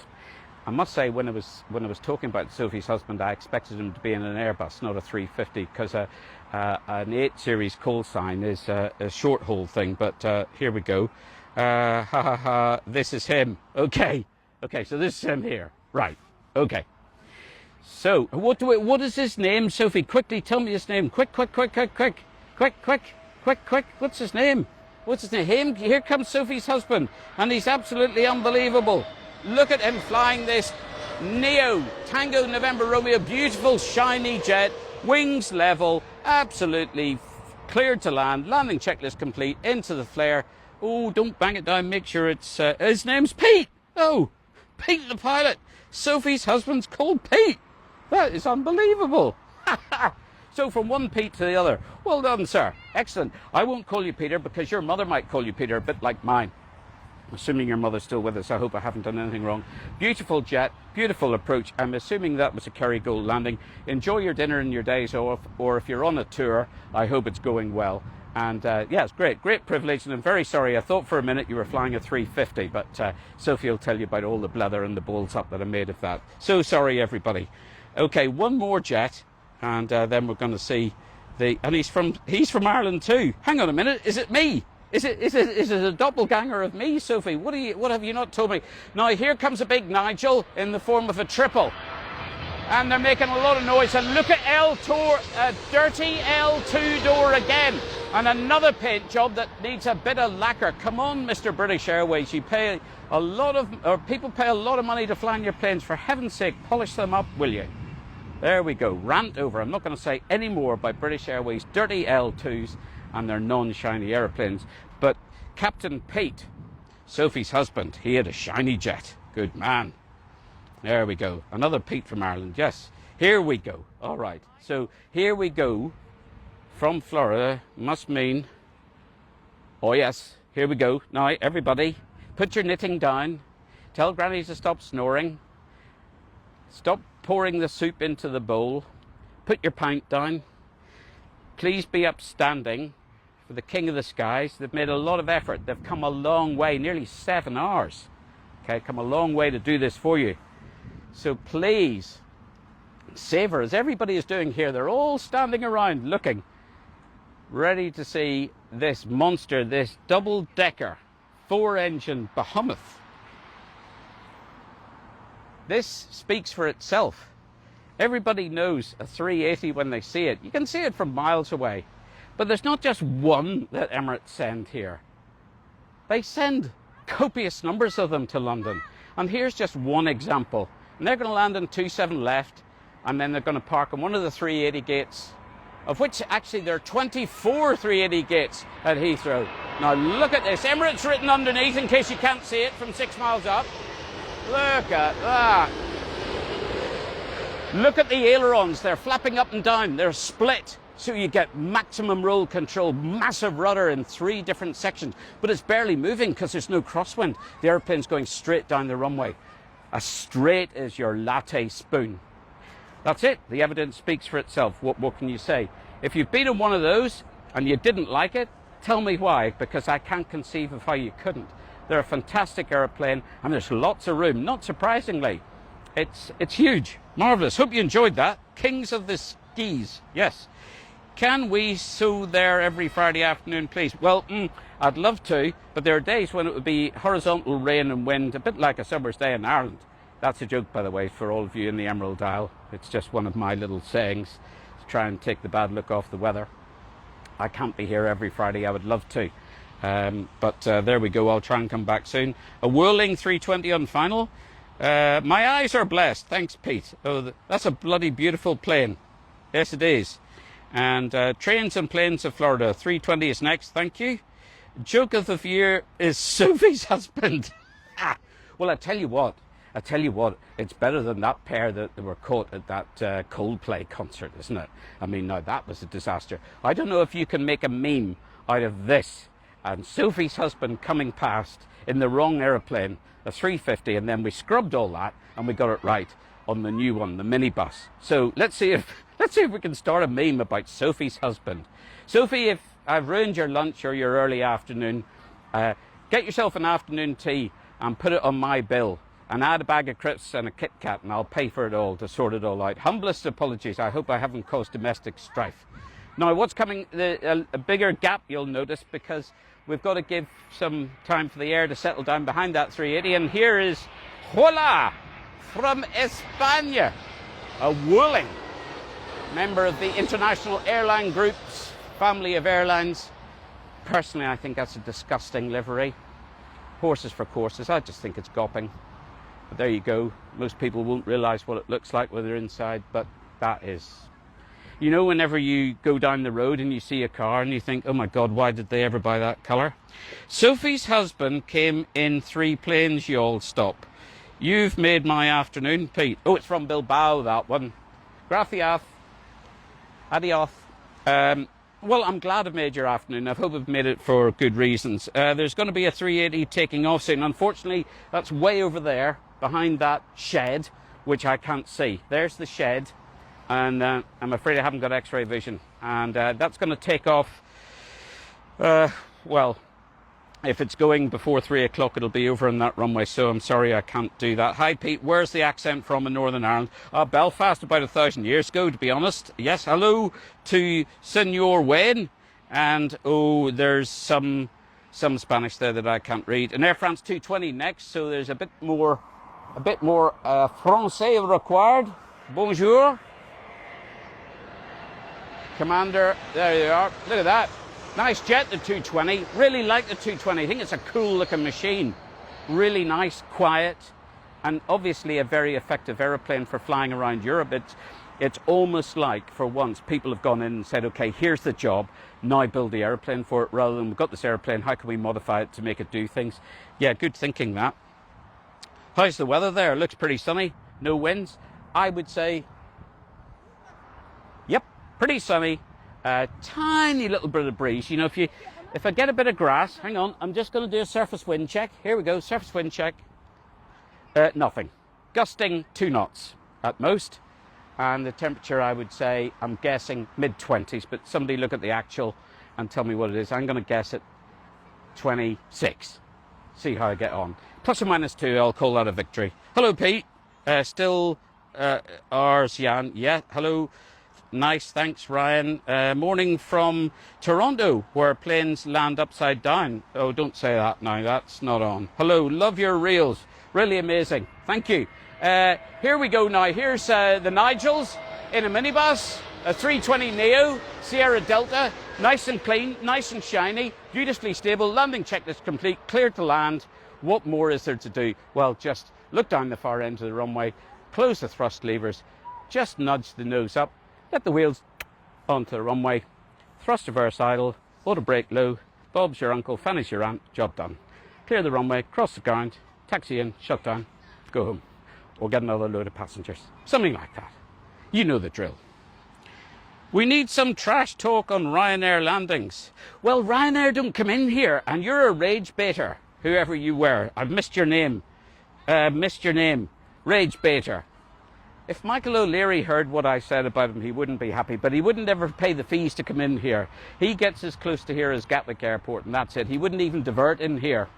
I must say, when I was talking about Sophie's husband, I expected him to be in an Airbus, not a 350, because an 8 Series call sign is a short haul thing. But here we go. Ha ha ha! This is him. Okay, so this is him here. Right. Okay. So what is his name, Sophie? Quickly tell me his name. Quick! What's his name? What's his name? Here comes Sophie's husband, and he's absolutely unbelievable. Look at him flying this Neo Tango November Romeo, beautiful shiny jet, wings level, absolutely cleared to land, landing checklist complete, into the flare. Oh, don't bang it down, make sure it's, his name's Pete. Oh, Pete the pilot. Sophie's husband's called Pete. That is unbelievable. So from one Pete to the other. Well done, sir. Excellent. I won't call you Peter because your mother might call you Peter, a bit like mine. Assuming your mother's still with us, I hope I haven't done anything wrong. Beautiful jet, beautiful approach. I'm assuming that was a Kerrygold landing. Enjoy your dinner and your days off, or if you're on a tour, I hope it's going well. And yeah, it's great privilege, and I'm very sorry. I thought for a minute you were flying a 350, but Sophie will tell you about all the blether and the balls up that I made of that. So sorry, everybody. Okay, one more jet, and then we're going to see and he's from Ireland too. Hang on a minute, is it me? Is it a doppelganger of me, Sophie? What have you not told me? Now here comes a big Nigel in the form of a triple, and they're making a lot of noise. And look at dirty L2 door again, and another paint job that needs a bit of lacquer. Come on, Mr. British Airways, people pay a lot of money to fly in your planes. For heaven's sake, polish them up, will you? There we go. Rant over. I'm not going to say any more about British Airways dirty L2s and their non-shiny aeroplanes. But Captain Pete, Sophie's husband, he had a shiny jet. Good man. There we go. Another Pete from Ireland. Yes. Here we go. All right. So here we go from Florida. Must mean... Oh, yes. Here we go. Now, everybody, put your knitting down. Tell Granny to stop snoring. Stop pouring the soup into the bowl. Put your pint down. Please be upstanding for the King of the Skies. They've made a lot of effort. They've come a long way, nearly 7 hours. Okay, come a long way to do this for you. So please, savour, as everybody is doing here. They're all standing around looking, ready to see this monster, this double-decker, 4-engine behemoth. This speaks for itself. Everybody knows a 380 when they see it. You can see it from miles away. But there's not just one that Emirates send here. They send copious numbers of them to London. And here's just one example. And they're going to land in 27 left, and then they're going to park on one of the 380 gates, of which actually there are 24 380 gates at Heathrow. Now look at this. Emirates written underneath in case you can't see it from 6 miles up. Look at that. Look at the ailerons. They're flapping up and down. They're split, so you get maximum roll control, massive rudder in 3 different sections. But it's barely moving because there's no crosswind. The airplane's going straight down the runway. As straight as your latte spoon. That's it. The evidence speaks for itself. What can you say? If you've been in one of those and you didn't like it, tell me why, because I can't conceive of how you couldn't. They're a fantastic airplane, and there's lots of room. Not surprisingly, it's huge. Marvellous. Hope you enjoyed that. Kings of the skis. Yes. Can we sew there every Friday afternoon, please? Well, I'd love to, but there are days when it would be horizontal rain and wind, a bit like a summer's day in Ireland. That's a joke, by the way, for all of you in the Emerald Isle. It's just one of my little sayings to try and take the bad look off the weather. I can't be here every Friday. I would love to. But there we go. I'll try and come back soon. A whirling 320 on final. My eyes are blessed. Thanks, Pete. Oh, that's a bloody beautiful plane. Yes, it is. And trains and planes of Florida. 320 is next. Thank you. Joke of the year is Sophie's husband. Well, I tell you what, it's better than that pair that were caught at that Coldplay concert, isn't it? I mean, now that was a disaster. I don't know if you can make a meme out of this and Sophie's husband coming past in the wrong aeroplane, a 350, and then we scrubbed all that and we got it right on the new one, the minibus. So let's see if we can start a meme about Sophie's husband. Sophie, if I've ruined your lunch or your early afternoon, get yourself an afternoon tea and put it on my bill. And add a bag of crisps and a Kit Kat, and I'll pay for it all to sort it all out. Humblest apologies. I hope I haven't caused domestic strife. Now, what's coming, a bigger gap you'll notice, because we've got to give some time for the air to settle down behind that 380. And here is Hola from España, a whirling member of the International Airline Group's family of airlines. Personally, I think that's a disgusting livery. Horses for courses. I just think it's gawping. But there you go. Most people won't realise what it looks like when they're inside, but that is... You know, whenever you go down the road and you see a car and you think, oh my God, why did they ever buy that colour? Sophie's husband came in 3 planes, you all stop. You've made my afternoon, Pete. Oh, it's from Bilbao, that one. Gracias. Adios. Well, I'm glad I've made your afternoon. I hope I've made it for good reasons. There's going to be a 380 taking off soon. Unfortunately, that's way over there, behind that shed, which I can't see. There's the shed, and I'm afraid I haven't got X-ray vision. And that's going to take off, well, if it's going before 3 o'clock, it'll be over on that runway, so I'm sorry I can't do that. Hi, Pete. Where's the accent from in Northern Ireland? Belfast, about 1,000 years ago, to be honest. Yes, hello to Senor Wayne. And, oh, there's some Spanish there that I can't read. And Air France 220 next, so there's a bit more français required. Bonjour. Commander, there you are. Look at that. Nice jet, the 220. Really like the 220. I think it's a cool looking machine. Really nice, quiet, and obviously a very effective aeroplane for flying around Europe. It's almost like, for once, people have gone in and said, okay, here's the job, now build the aeroplane for it, rather than we've got this aeroplane, how can we modify it to make it do things? Yeah, good thinking, that. How's the weather there? Looks pretty sunny. No winds. I would say, yep, pretty sunny. Tiny little bit of breeze. You know, if I get a bit of grass, hang on, I'm just going to do a surface wind check. Here we go, surface wind check. Nothing. Gusting 2 knots at most. And the temperature, I would say, I'm guessing mid-20s, but somebody look at the actual and tell me what it is. I'm going to guess it 26. See how I get on. Plus or minus 2, I'll call that a victory. Hello, Pete. Still Jan. Yeah, hello. Nice, thanks, Ryan. Morning from Toronto, where planes land upside down. Oh, don't say that now, that's not on. Hello, love your reels. Really amazing. Thank you. Here we go now. Here's the Nigels in a minibus, a 320 Neo, Sierra Delta, nice and clean, nice and shiny, beautifully stable, landing checklist complete, cleared to land. What more is there to do? Well, just look down the far end of the runway, close the thrust levers, just nudge the nose up, get the wheels onto the runway, thrust reverse idle, auto brake low, Bob's your uncle, Fanny's your aunt, job done. Clear the runway, cross the ground, taxi in, shut down, go home. Or get another load of passengers. Something like that. You know the drill. We need some trash talk on Ryanair landings. Well, Ryanair don't come in here, and you're a rage baiter, whoever you were. I've missed your name. Rage baiter. If Michael O'Leary heard what I said about him, he wouldn't be happy, but he wouldn't ever pay the fees to come in here. He gets as close to here as Gatwick Airport, and that's it. He wouldn't even divert in here.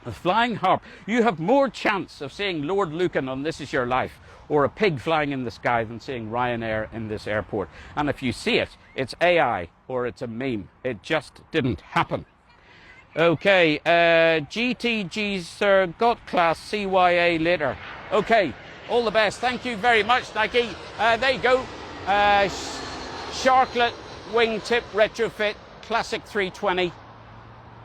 The Flying Harp, you have more chance of seeing Lord Lucan on This Is Your Life or a pig flying in the sky than seeing Ryanair in this airport. And if you see it, it's AI or it's a meme. It just didn't happen. Okay, GTG sir, got class CYA later. Okay, all the best. Thank you very much, Nike. There you go. Sharklet wingtip retrofit, classic 320.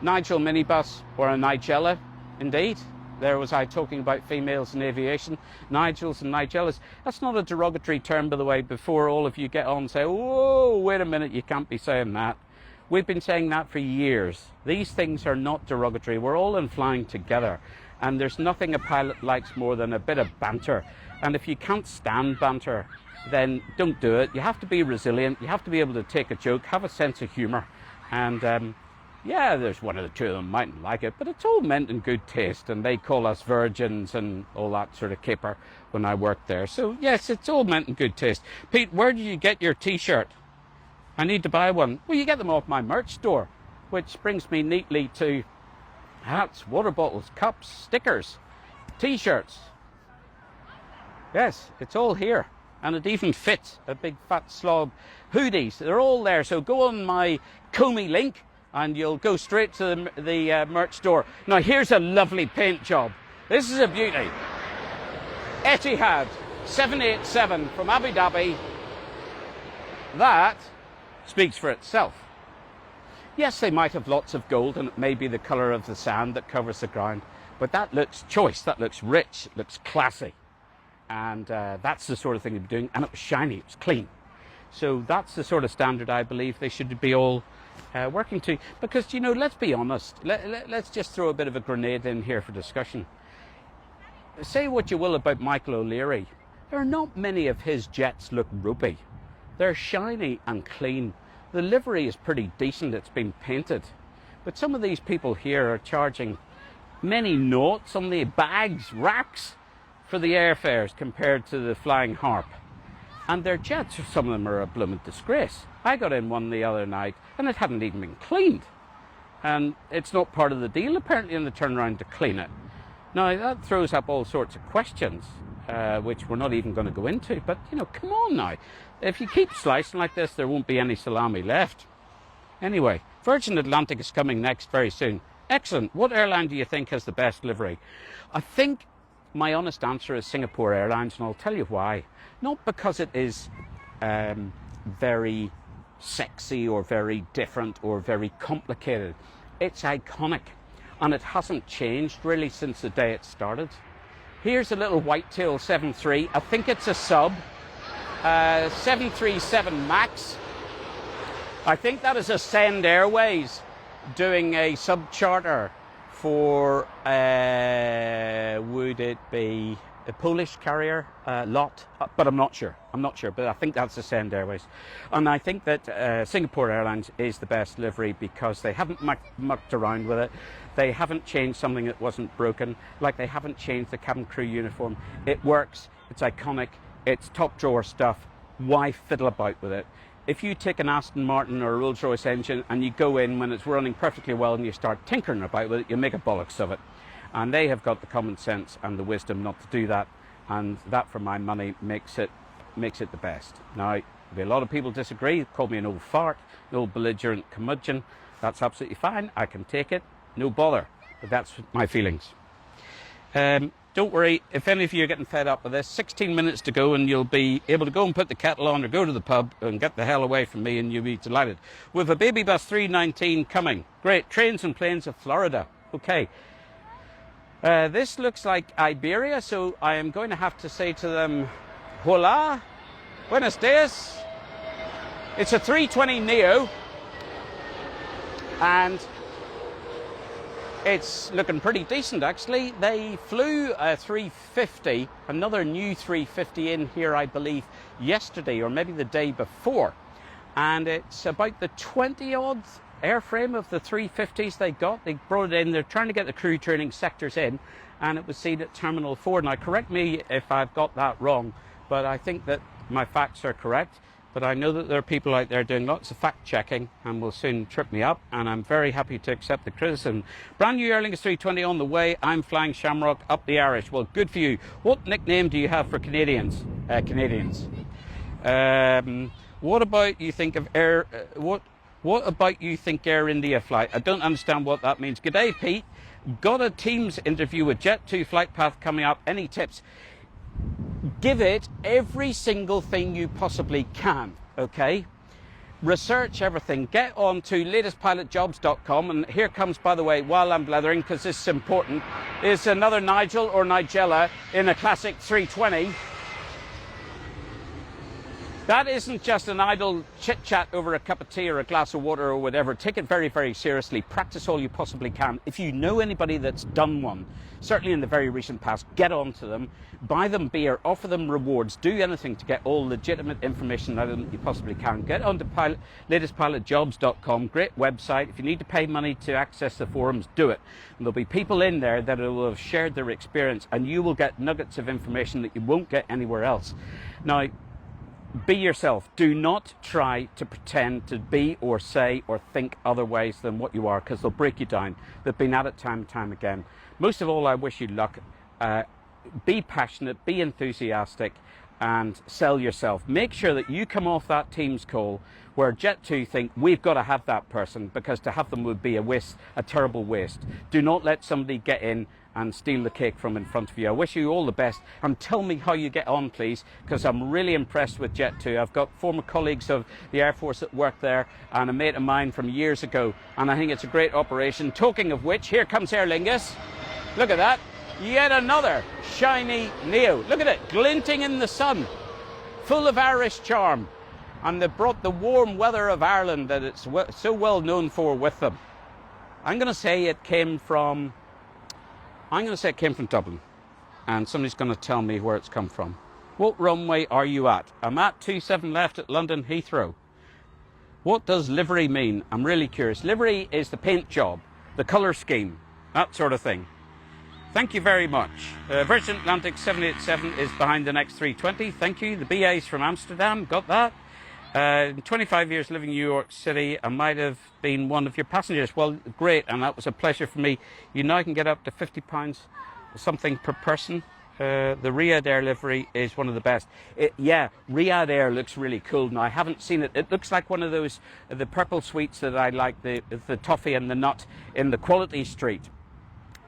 Nigel minibus, or a Nigella, indeed. There was I talking about females in aviation, Nigels and Nigellas. That's not a derogatory term, by the way, before all of you get on and say, whoa, wait a minute, you can't be saying that. We've been saying that for years. These things are not derogatory. We're all in flying together, and there's nothing a pilot likes more than a bit of banter. And if you can't stand banter, then don't do it. You have to be resilient. You have to be able to take a joke, have a sense of humour, and yeah, there's one or two of them mightn't like it, but it's all meant in good taste, and they call us virgins and all that sort of caper when I worked there. So yes, it's all meant in good taste. Pete, where did you get your t-shirt? I need to buy one. Well, you get them off my merch store, which brings me neatly to hats, water bottles, cups, stickers, t-shirts. Yes, it's all here, and it even fits a big fat slob. Hoodies, they're all there, so go on my Comey link and you'll go straight to the merch store. Now here's a lovely paint job. This is a beauty. Etihad 787 from Abu Dhabi. That speaks for itself. Yes, they might have lots of gold and it may be the colour of the sand that covers the ground, but that looks choice, that looks rich, it looks classy. And that's the sort of thing they'd be doing, and it was shiny, it was clean. So that's the sort of standard I believe they should be all working to. Because, you know, let's be honest, let's just throw a bit of a grenade in here for discussion. Say what you will about Michael O'Leary, there are not many of his jets look ropey. They're shiny and clean. The livery is pretty decent, it's been painted. But some of these people here are charging many noughts on the bags, racks, for the airfares compared to the Flying Harp. And their jets, some of them are a blooming disgrace. I got in one the other night and it hadn't even been cleaned. And it's not part of the deal apparently in the turnaround to clean it. Now that throws up all sorts of questions, which we're not even going to go into. But, you know, come on now. If you keep slicing like this, there won't be any salami left. Anyway, Virgin Atlantic is coming next very soon. Excellent. What airline do you think has the best livery? I think my honest answer is Singapore Airlines, and I'll tell you why. Not because it is very sexy or very different or very complicated. It's iconic, and it hasn't changed really since the day it started. Here's a little whitetail 7.3. I think it's a sub. 737 MAX. I think that is Ascend Airways doing a sub-charter for, would it be a Polish carrier lot? But I'm not sure, but I think that's Ascend Airways. And I think that Singapore Airlines is the best livery because they haven't mucked around with it. They haven't changed something that wasn't broken, like they haven't changed the cabin crew uniform. It works, it's iconic, it's top drawer stuff. Why fiddle about with it? If you take an Aston Martin or a Rolls-Royce engine and you go in when it's running perfectly well and you start tinkering about with it, you make a bollocks of it. And they have got the common sense and the wisdom not to do that. and that for my money makes it the best. Now, there'll be a lot of people disagree, call me an old fart, an old belligerent curmudgeon. That's absolutely fine, I can take it, no bother, but that's my feelings. Don't worry, if any of you are getting fed up with this, 16 minutes to go and you'll be able to go and put the kettle on or go to the pub and get the hell away from me, and you'll be delighted. With a baby bus 319 coming. Great, Trains and Planes of Florida. Okay. This looks like Iberia, so I am going to have to say to them, hola, buenos dias. It's a 320 Neo, and it's looking pretty decent, actually. They flew a 350, another new 350 in here, I believe, yesterday or maybe the day before. And it's about the 20-odd airframe of the 350s they got. They brought it in. They're trying to get the crew training sectors in, and it was seen at Terminal 4. Now, correct me if I've got that wrong, but I think that my facts are correct. But I know that there are people out there doing lots of fact-checking and will soon trip me up, and I'm very happy to accept the criticism. Brand new Aer Lingus 320 on the way. I'm flying Shamrock up the Irish. Well, good for you. What nickname do you have for Canadians? What about you think of Air... What about you think Air India flight? I don't understand what that means. G'day, Pete. Got a Teams interview with Jet2 flight path coming up. Any tips? Give it every single thing you possibly can, okay? Research everything. Get on to latestpilotjobs.com, and here comes, by the way, while I'm blethering, because this is important, is another Nigel or Nigella in a classic 320. That isn't just an idle chit-chat over a cup of tea or a glass of water or whatever. Take it very, very seriously. Practice all you possibly can. If you know anybody that's done one, certainly in the very recent past, get on to them, buy them beer, offer them rewards, do anything to get all legitimate information out of them you possibly can. Get on to latestpilotjobs.com, great website. If you need to pay money to access the forums, do it. And there'll be people in there that will have shared their experience, and you will get nuggets of information that you won't get anywhere else. Now, be yourself. Do not try to pretend to be or say or think otherwise than what you are, because they'll break you down. They've been at it time and time again. Most of all, I wish you luck. Be passionate, be enthusiastic, and sell yourself. Make sure that you come off that Teams call where Jet2 think we've got to have that person, because to have them would be a waste, a terrible waste. Do not let somebody get in and steal the cake from in front of you. I wish you all the best, and tell me how you get on, please, because I'm really impressed with Jet2. I've got former colleagues of the Air Force that work there, and a mate of mine from years ago, and I think it's a great operation. Talking of which, here comes Aer Lingus. Look at that. Yet another shiny Neo. Look at it, glinting in the sun, full of Irish charm. And they brought the warm weather of Ireland that it's so well known for with them. I'm going to say it came from Dublin, and somebody's going to tell me where it's come from. What runway are you at? I'm at 27 left at London Heathrow. What does livery mean? I'm really curious. Livery is the paint job, the colour scheme, that sort of thing. Thank you very much. Virgin Atlantic 787 is behind the next 320. Thank you. The BA's from Amsterdam. Got that. 25 years living in New York City. I might have been one of your passengers. Well, great, and that was a pleasure for me. You now can get up to £50 something per person. The Riyadh Air livery is one of the best. Yeah, Riyadh Air looks really cool. Now, I haven't seen it. It looks like one of those, the purple sweets that I like, the toffee and the nut in the Quality Street.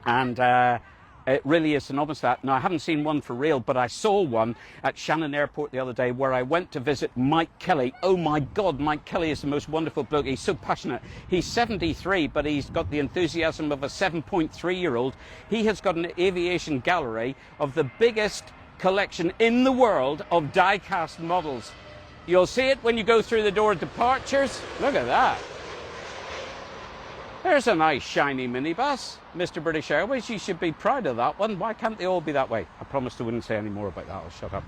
And it really is synonymous with that. Now, I haven't seen one for real, but I saw one at Shannon Airport the other day where I went to visit Mike Kelly. Oh my God, Mike Kelly is the most wonderful bloke. He's so passionate. He's 73, but he's got the enthusiasm of a 7.3-year-old. He has got an aviation gallery of the biggest collection in the world of die-cast models. You'll see it when you go through the door at departures. Look at that. There's a nice shiny minibus, Mr. British Airways. You should be proud of that one. Why can't they all be that way? I promised I wouldn't say any more about that. I'll shut up.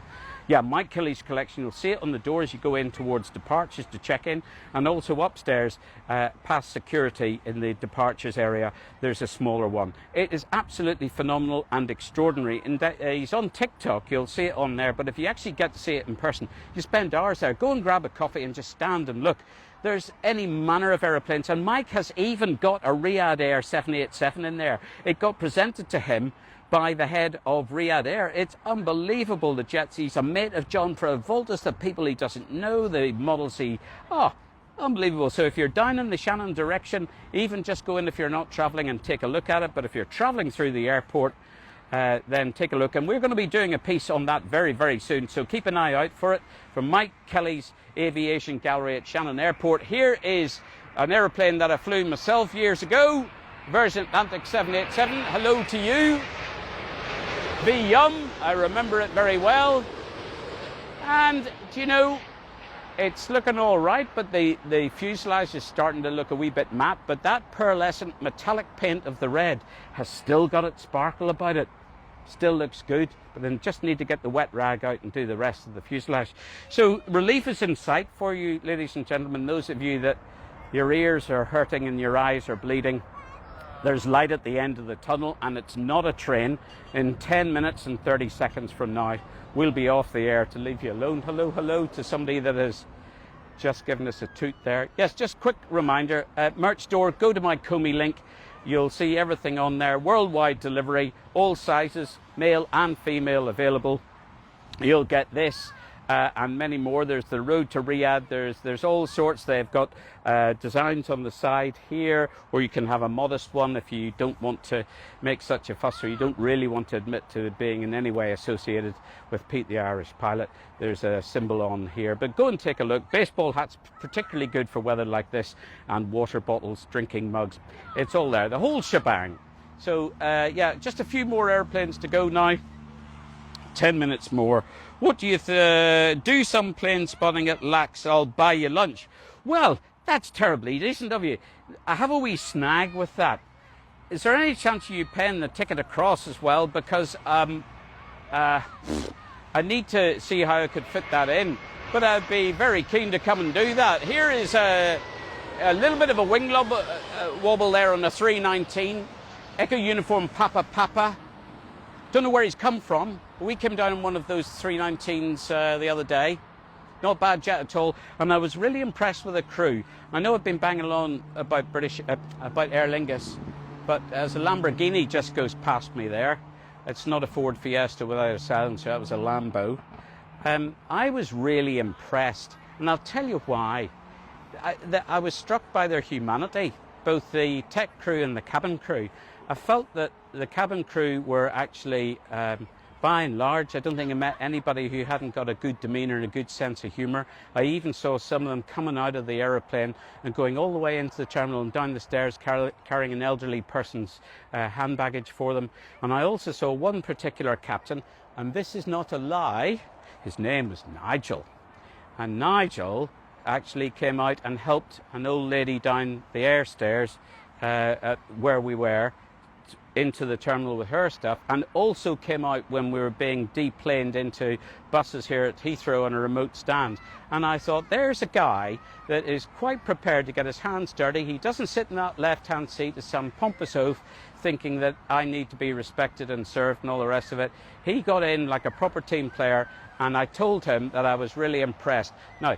Yeah, Mike Kelly's collection. You'll see it on the door as you go in towards departures to check in, and also upstairs past security in the departures area. There's a smaller one. It is absolutely phenomenal and extraordinary. And he's on TikTok. You'll see it on there. But if you actually get to see it in person, you spend hours there. Go and grab a coffee and just stand and look. There's any manner of aeroplanes, and Mike has even got a Riyadh Air 787 in there. It got presented to him by the head of Riyadh Air. It's unbelievable, the jets. He's a mate of John Travolta's, the people he doesn't know, the models he... Oh, unbelievable. So if you're down in the Shannon direction, even just go in if you're not travelling and take a look at it. But if you're travelling through the airport, then take a look. And we're going to be doing a piece on that very, very soon. So keep an eye out for it. From Mike Kelly's Aviation Gallery at Shannon Airport. Here is an aeroplane that I flew myself years ago. Virgin Atlantic 787. Hello to you. Be Yum. I remember it very well. And, do you know, it's looking all right, but the fuselage is starting to look a wee bit matte. But that pearlescent metallic paint of the red has still got its sparkle about it. Still looks good, but then just need to get the wet rag out and do the rest of the fuselage. So relief is in sight for you, ladies and gentlemen. Those of you that your ears are hurting and your eyes are bleeding. There's light at the end of the tunnel, and it's not a train. In 10 minutes and 30 seconds from now, we'll be off the air to leave you alone. Hello, hello to somebody that has just given us a toot there. Yes, just quick reminder, merch store, go to my Comey link. You'll see everything on there. Worldwide delivery, all sizes, male and female available. You'll get this. And many more. There's the road to Riyadh. There's all sorts. They've got designs on the side here, or you can have a modest one if you don't want to make such a fuss, or you don't really want to admit to being in any way associated with Pete the Irish Pilot. There's a symbol on here, but go and take a look. Baseball hats, particularly good for weather like this, and water bottles, drinking mugs. It's all there, the whole shebang. So yeah, just a few more airplanes to go now. 10 minutes more. What do you do some plane spotting at Lax? I'll buy you lunch. Well, that's terribly decent of you. I have a wee snag with that. Is there any chance you pen the ticket across as well? Because I need to see how I could fit that in. But I'd be very keen to come and do that. Here is a little bit of a wing wobble there on the 319. Echo Uniform Papa Papa. Don't know where he's come from. We came down in one of those 319s the other day. Not a bad jet at all. And I was really impressed with the crew. I know I've been banging along about about Aer Lingus, but as a Lamborghini just goes past me there. It's not a Ford Fiesta without a silencer. That was a Lambo. I was really impressed. And I'll tell you why. I was struck by their humanity, both the tech crew and the cabin crew. I felt that the cabin crew were actually, by and large, I don't think I met anybody who hadn't got a good demeanour and a good sense of humour. I even saw some of them coming out of the aeroplane and going all the way into the terminal and down the stairs carrying an elderly person's hand baggage for them. And I also saw one particular captain, and this is not a lie, his name was Nigel. And Nigel actually came out and helped an old lady down the air stairs at where we were, into the terminal with her stuff, and also came out when we were being deplaned into buses here at Heathrow on a remote stand. And I thought, there's a guy that is quite prepared to get his hands dirty. He doesn't sit in that left-hand seat as some pompous oaf thinking that I need to be respected and served and all the rest of it. He got in like a proper team player, and I told him that I was really impressed. Now,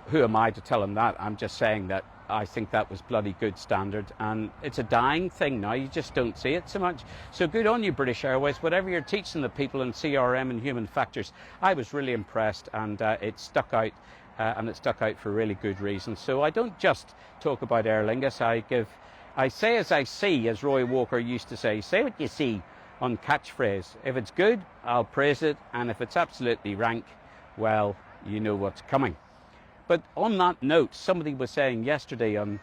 who am I to tell him that? I'm just saying that I think that was bloody good standard, and it's a dying thing now. You just don't see it so much. So good on you, British Airways. Whatever you're teaching the people in CRM and human factors, I was really impressed, and it stuck out, and it stuck out for really good reasons. So I don't just talk about Aer Lingus. I say as I see, as Roy Walker used to say what you see on catchphrase. If it's good, I'll praise it, and if it's absolutely rank, well, you know what's coming. But on that note, somebody was saying yesterday on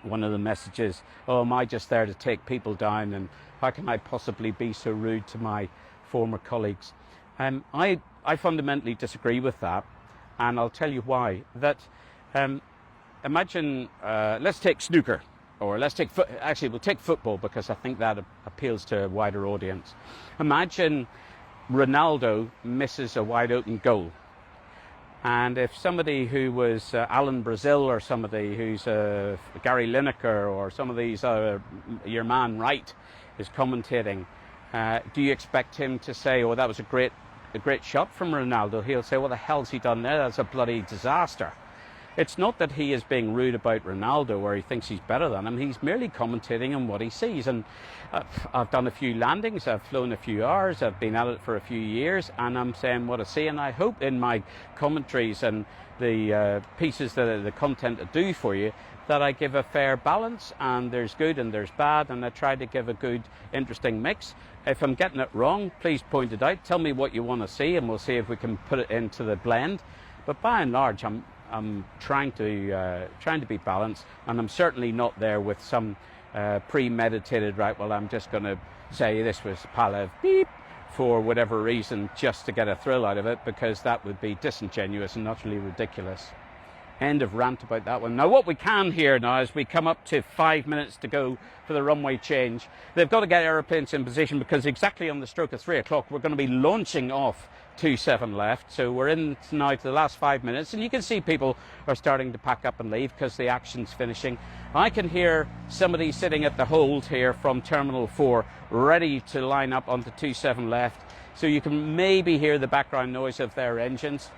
one of the messages, oh, am I just there to take people down, and how can I possibly be so rude to my former colleagues? I fundamentally disagree with that, and I'll tell you why. That imagine, let's take snooker, or let's take, actually we'll take football, because I think that appeals to a wider audience. Imagine Ronaldo misses a wide open goal. And if somebody who was Alan Brazil, or somebody who's Gary Lineker, or some of these, your man Wright, is commentating, do you expect him to say, oh, that was a great shot from Ronaldo? He'll say, what the hell's he done there? That's a bloody disaster. It's not that he is being rude about Ronaldo or he thinks he's better than him. He's merely commentating on what he sees. And I've done a few landings, I've flown a few hours, I've been at it for a few years, and I'm saying what I see. And I hope in my commentaries and the pieces that are the content I do for you, that I give a fair balance, and there's good and there's bad, and I try to give a good, interesting mix. If I'm getting it wrong, please point it out. Tell me what you want to see, and we'll see if we can put it into the blend. But by and large, I'm trying to be balanced, and I'm certainly not there with some premeditated, right, well, I'm just going to say this was Palev beep for whatever reason just to get a thrill out of it, because that would be disingenuous and utterly ridiculous. End of rant about that one. Now what we can hear now as we come up to 5 minutes to go for the runway change, they've got to get aeroplanes in position, because exactly on the stroke of 3 o'clock we're going to be launching off 27 left. So we're in now to the last 5 minutes, and you can see people are starting to pack up and leave because the action's finishing. I can hear somebody sitting at the hold here from Terminal 4 ready to line up onto 27 left. So you can maybe hear the background noise of their engines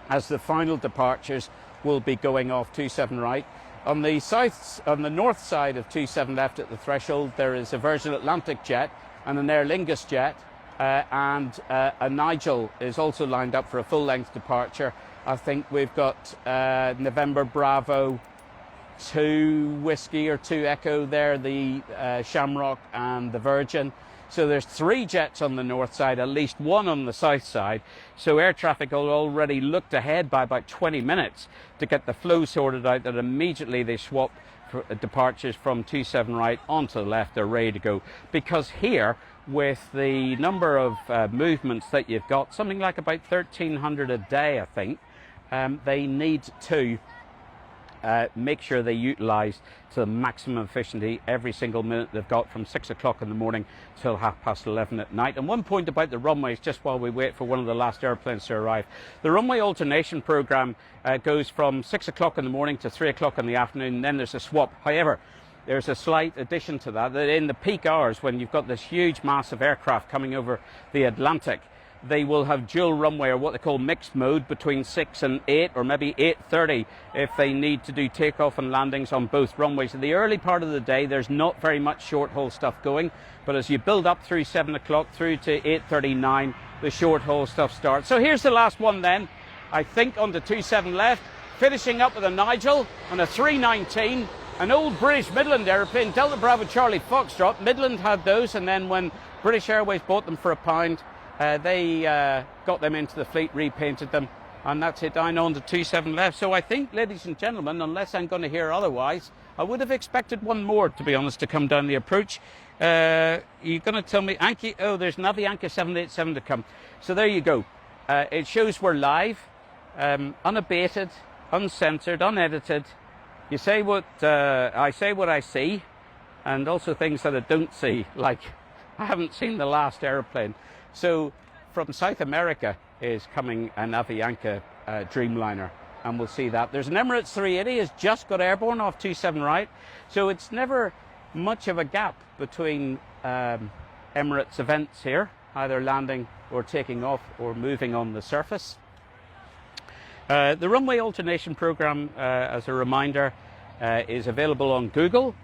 as the final departures will be going off 27 right. On the north side of 27 left at the threshold, there is a Virgin Atlantic jet and an Aer Lingus jet, and a Nigel is also lined up for a full-length departure. I think we've got November Bravo 2 Whiskey or 2 Echo there, the Shamrock and the Virgin. So there's 3 jets on the north side, at least 1 on the south side. So air traffic will already looked ahead by about 20 minutes to get the flow sorted out, that immediately they swap for departures from 27 right onto the left. They're ready to go. Because here, with the number of movements that you've got, something like about 1,300 a day, I think, they need to make sure they utilise to the maximum efficiency every single minute they've got, from 6 o'clock in the morning till 11:30 at night. And one point about the runways, just while we wait for one of the last airplanes to arrive, the runway alternation programme goes from 6 o'clock in the morning to 3 o'clock in the afternoon, and then there's a swap. However, there's a slight addition to that in the peak hours, when you've got this huge mass of aircraft coming over the Atlantic, they will have dual runway, or what they call mixed mode, between 6 and 8, or maybe 8:30 if they need to do takeoff and landings on both runways. In the early part of the day, there's not very much short haul stuff going, but as you build up through 7 o'clock through to 8:39, the short haul stuff starts. So here's the last one then, I think, on the 27 left, finishing up with a Nigel on a 319, an old British Midland aeroplane, Delta Bravo Charlie Foxtrot. Midland had those, and then when British Airways bought them for £1, they got them into the fleet, repainted them, and that's it, down on to 27 left. So I think, ladies and gentlemen, unless I'm going to hear otherwise, I would have expected one more, to be honest, to come down the approach. You're going to tell me, Anki, oh, there's another Anki 787 to come. So there you go. It shows we're live, unabated, uncensored, unedited. You say what I say, what I see, and also things that I don't see, like I haven't seen the last aeroplane. So from South America is coming an Avianca Dreamliner, and we'll see that. There's an Emirates 380 has just got airborne off 27 right, so it's never much of a gap between Emirates events here, either landing or taking off or moving on the surface. The runway alternation program, as a reminder, is available on Google.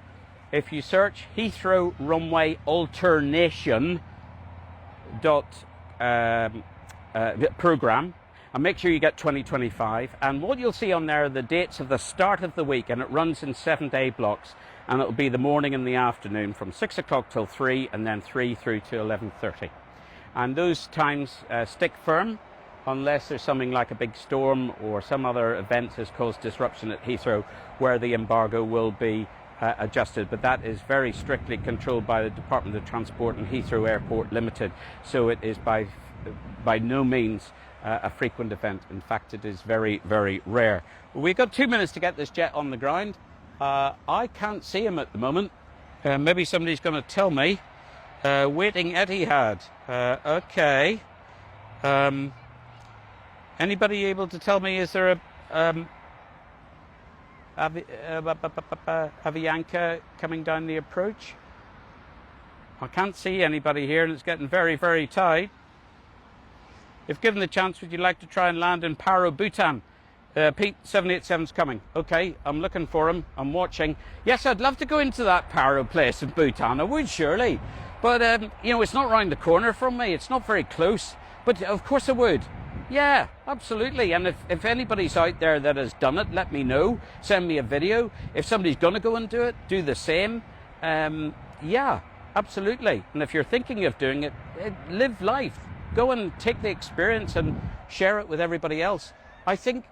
If you search Heathrow runway alternation program, and make sure you get 2025, and what you'll see on there are the dates of the start of the week, and it runs in 7-day blocks, and it'll be the morning and the afternoon from 6 o'clock till 3, and then 3 through to 11:30, and those times stick firm unless there's something like a big storm or some other event has caused disruption at Heathrow, where the embargo will be adjusted, but that is very strictly controlled by the Department of Transport and Heathrow Airport Limited, so it is by no means a frequent event. In fact, it is very, very rare. We've got 2 minutes to get this jet on the ground. I can't see him at the moment. Maybe somebody's going to tell me. Waiting Etihad. Okay. Anybody able to tell me, is there a Avianca coming down the approach? I can't see anybody here, and it's getting very, very tight. If given the chance, would you like to try and land in Paro, Bhutan? Pete, 787's coming. Okay, I'm looking for him. I'm watching. Yes, I'd love to go into that Paro place in Bhutan. I would, surely. But, you know, it's not round the corner from me. It's not very close. But, of course, I would. Yeah, absolutely. And if anybody's out there that has done it, let me know. Send me a video. If somebody's going to go and do it, do the same. Yeah, absolutely. And if you're thinking of doing it, live life. Go and take the experience and share it with everybody else. I think,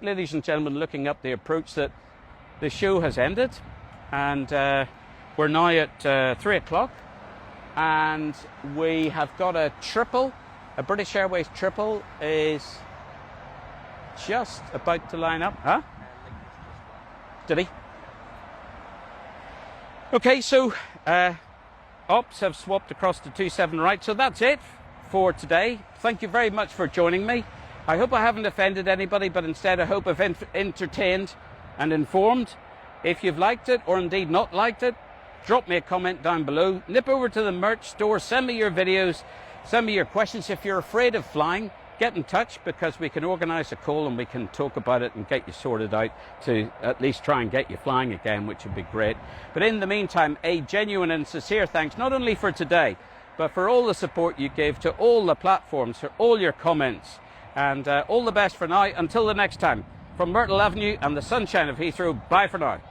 ladies and gentlemen, looking up the approach, that the show has ended, and we're now at 3 o'clock, and we have got a triple. A British Airways triple is just about to line up. Huh? Did he? Okay, so ops have swapped across to 27 right. So that's it for today. Thank you very much for joining me. I hope I haven't offended anybody, but instead I hope I've entertained and informed. If you've liked it, or indeed not liked it, drop me a comment down below. Nip over to the merch store, send me your videos, send me your questions. If you're afraid of flying, get in touch, because we can organise a call and we can talk about it and get you sorted out to at least try and get you flying again, which would be great. But in the meantime, a genuine and sincere thanks, not only for today, but for all the support you gave to all the platforms, for all your comments, and all the best for now. Until the next time, from Myrtle Avenue and the sunshine of Heathrow, bye for now.